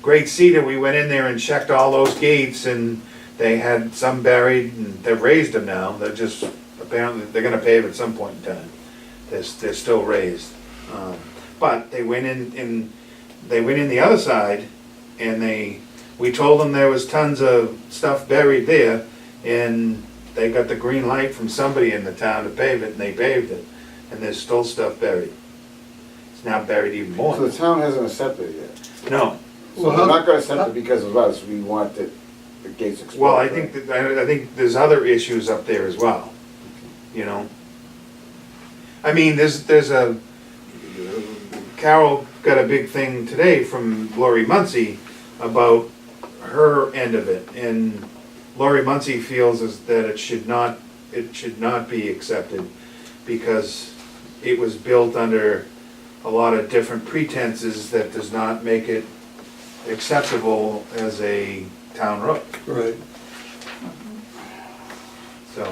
Great Cedar, we went in there and checked all those gates and they had some buried and they've raised them now, they're just a apparently, they're gonna pave at some point in time. They're still raised. But they went in the other side, and we told them there was tons of stuff buried there, and they got the green light from somebody in the town to pave it, and they paved it, and there's still stuff buried. It's now buried even more. So the town hasn't accepted it yet. No, So they're not gonna accept it because of us, we want the gates exposed. well, I right? think that, I think there's other issues up there as well, you know? I mean, there's a, Carol got a big thing today from Lori Muncy about her end of it, and Lori Muncy feels that it should not be accepted because it was built under a lot of different pretenses that does not make it acceptable as a town road, Right. so.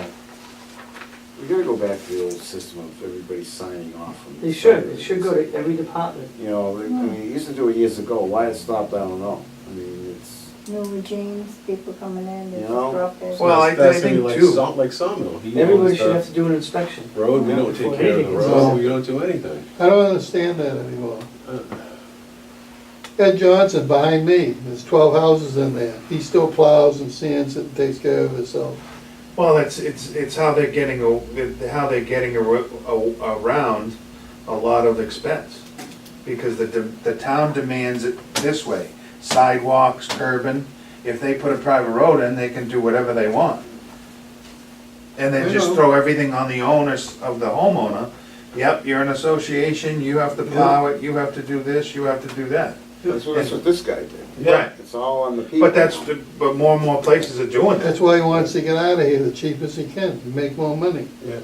We gotta go back to the old system of everybody signing off. on They should, this. it should go to every department. You know, I mean, it used to do it years ago, why it stopped, I don't know. I mean, it's, New regimes, people coming in, they You just know? drop their. Well, I That's think like too. Like Sawmill. He Everybody owns should the have to do an inspection. road, we don't take Before care of the anything road, No. we don't do anything. I don't understand that anymore. Ed Johnson behind me, there's 12 houses in there. He still plows and sands it and takes care of himself. Well, it's how they're getting, around a lot of expense. Because the town demands it this way, sidewalks, curbing. If they put a private road in, they can do whatever they want. And I then just know. throw everything on the owners of the homeowner. Yep, you're an association, you have to plow it, you have to do this, you have to do that. that's what this guy did. Right. It's all on the people. But more and more places are doing that. That's why he wants to get out of here the cheapest he can, and make more money. Yeah.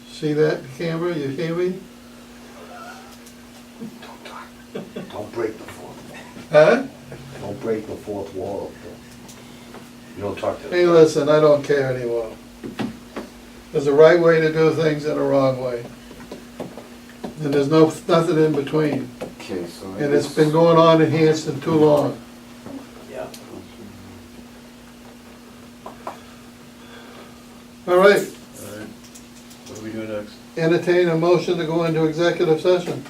See that camera, you hear me? Don't break the fourth, Huh? don't break the fourth wall. You don't talk to. Hey, listen, I don't care anymore. There's a right way to do things and a wrong way. And there's nothing in between. Okay, so. I And it's guess- been going on in Hanson too long. Yeah. All right, All right, what do we do next? entertain a motion to go into executive session.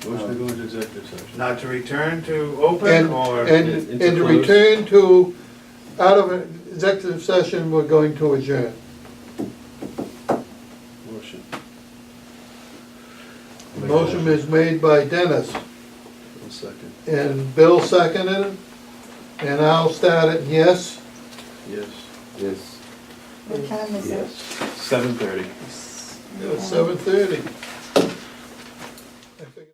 Motion to go into executive session. Not to return to open And, or? and to return to, out of an executive session, we're going to adjourn. Motion. Motion is made by Dennis, 1 second. and Bill seconded it, and I'll start it, yes? Yes. Yes. What time is it? Yes. 7:30. It's 7:30.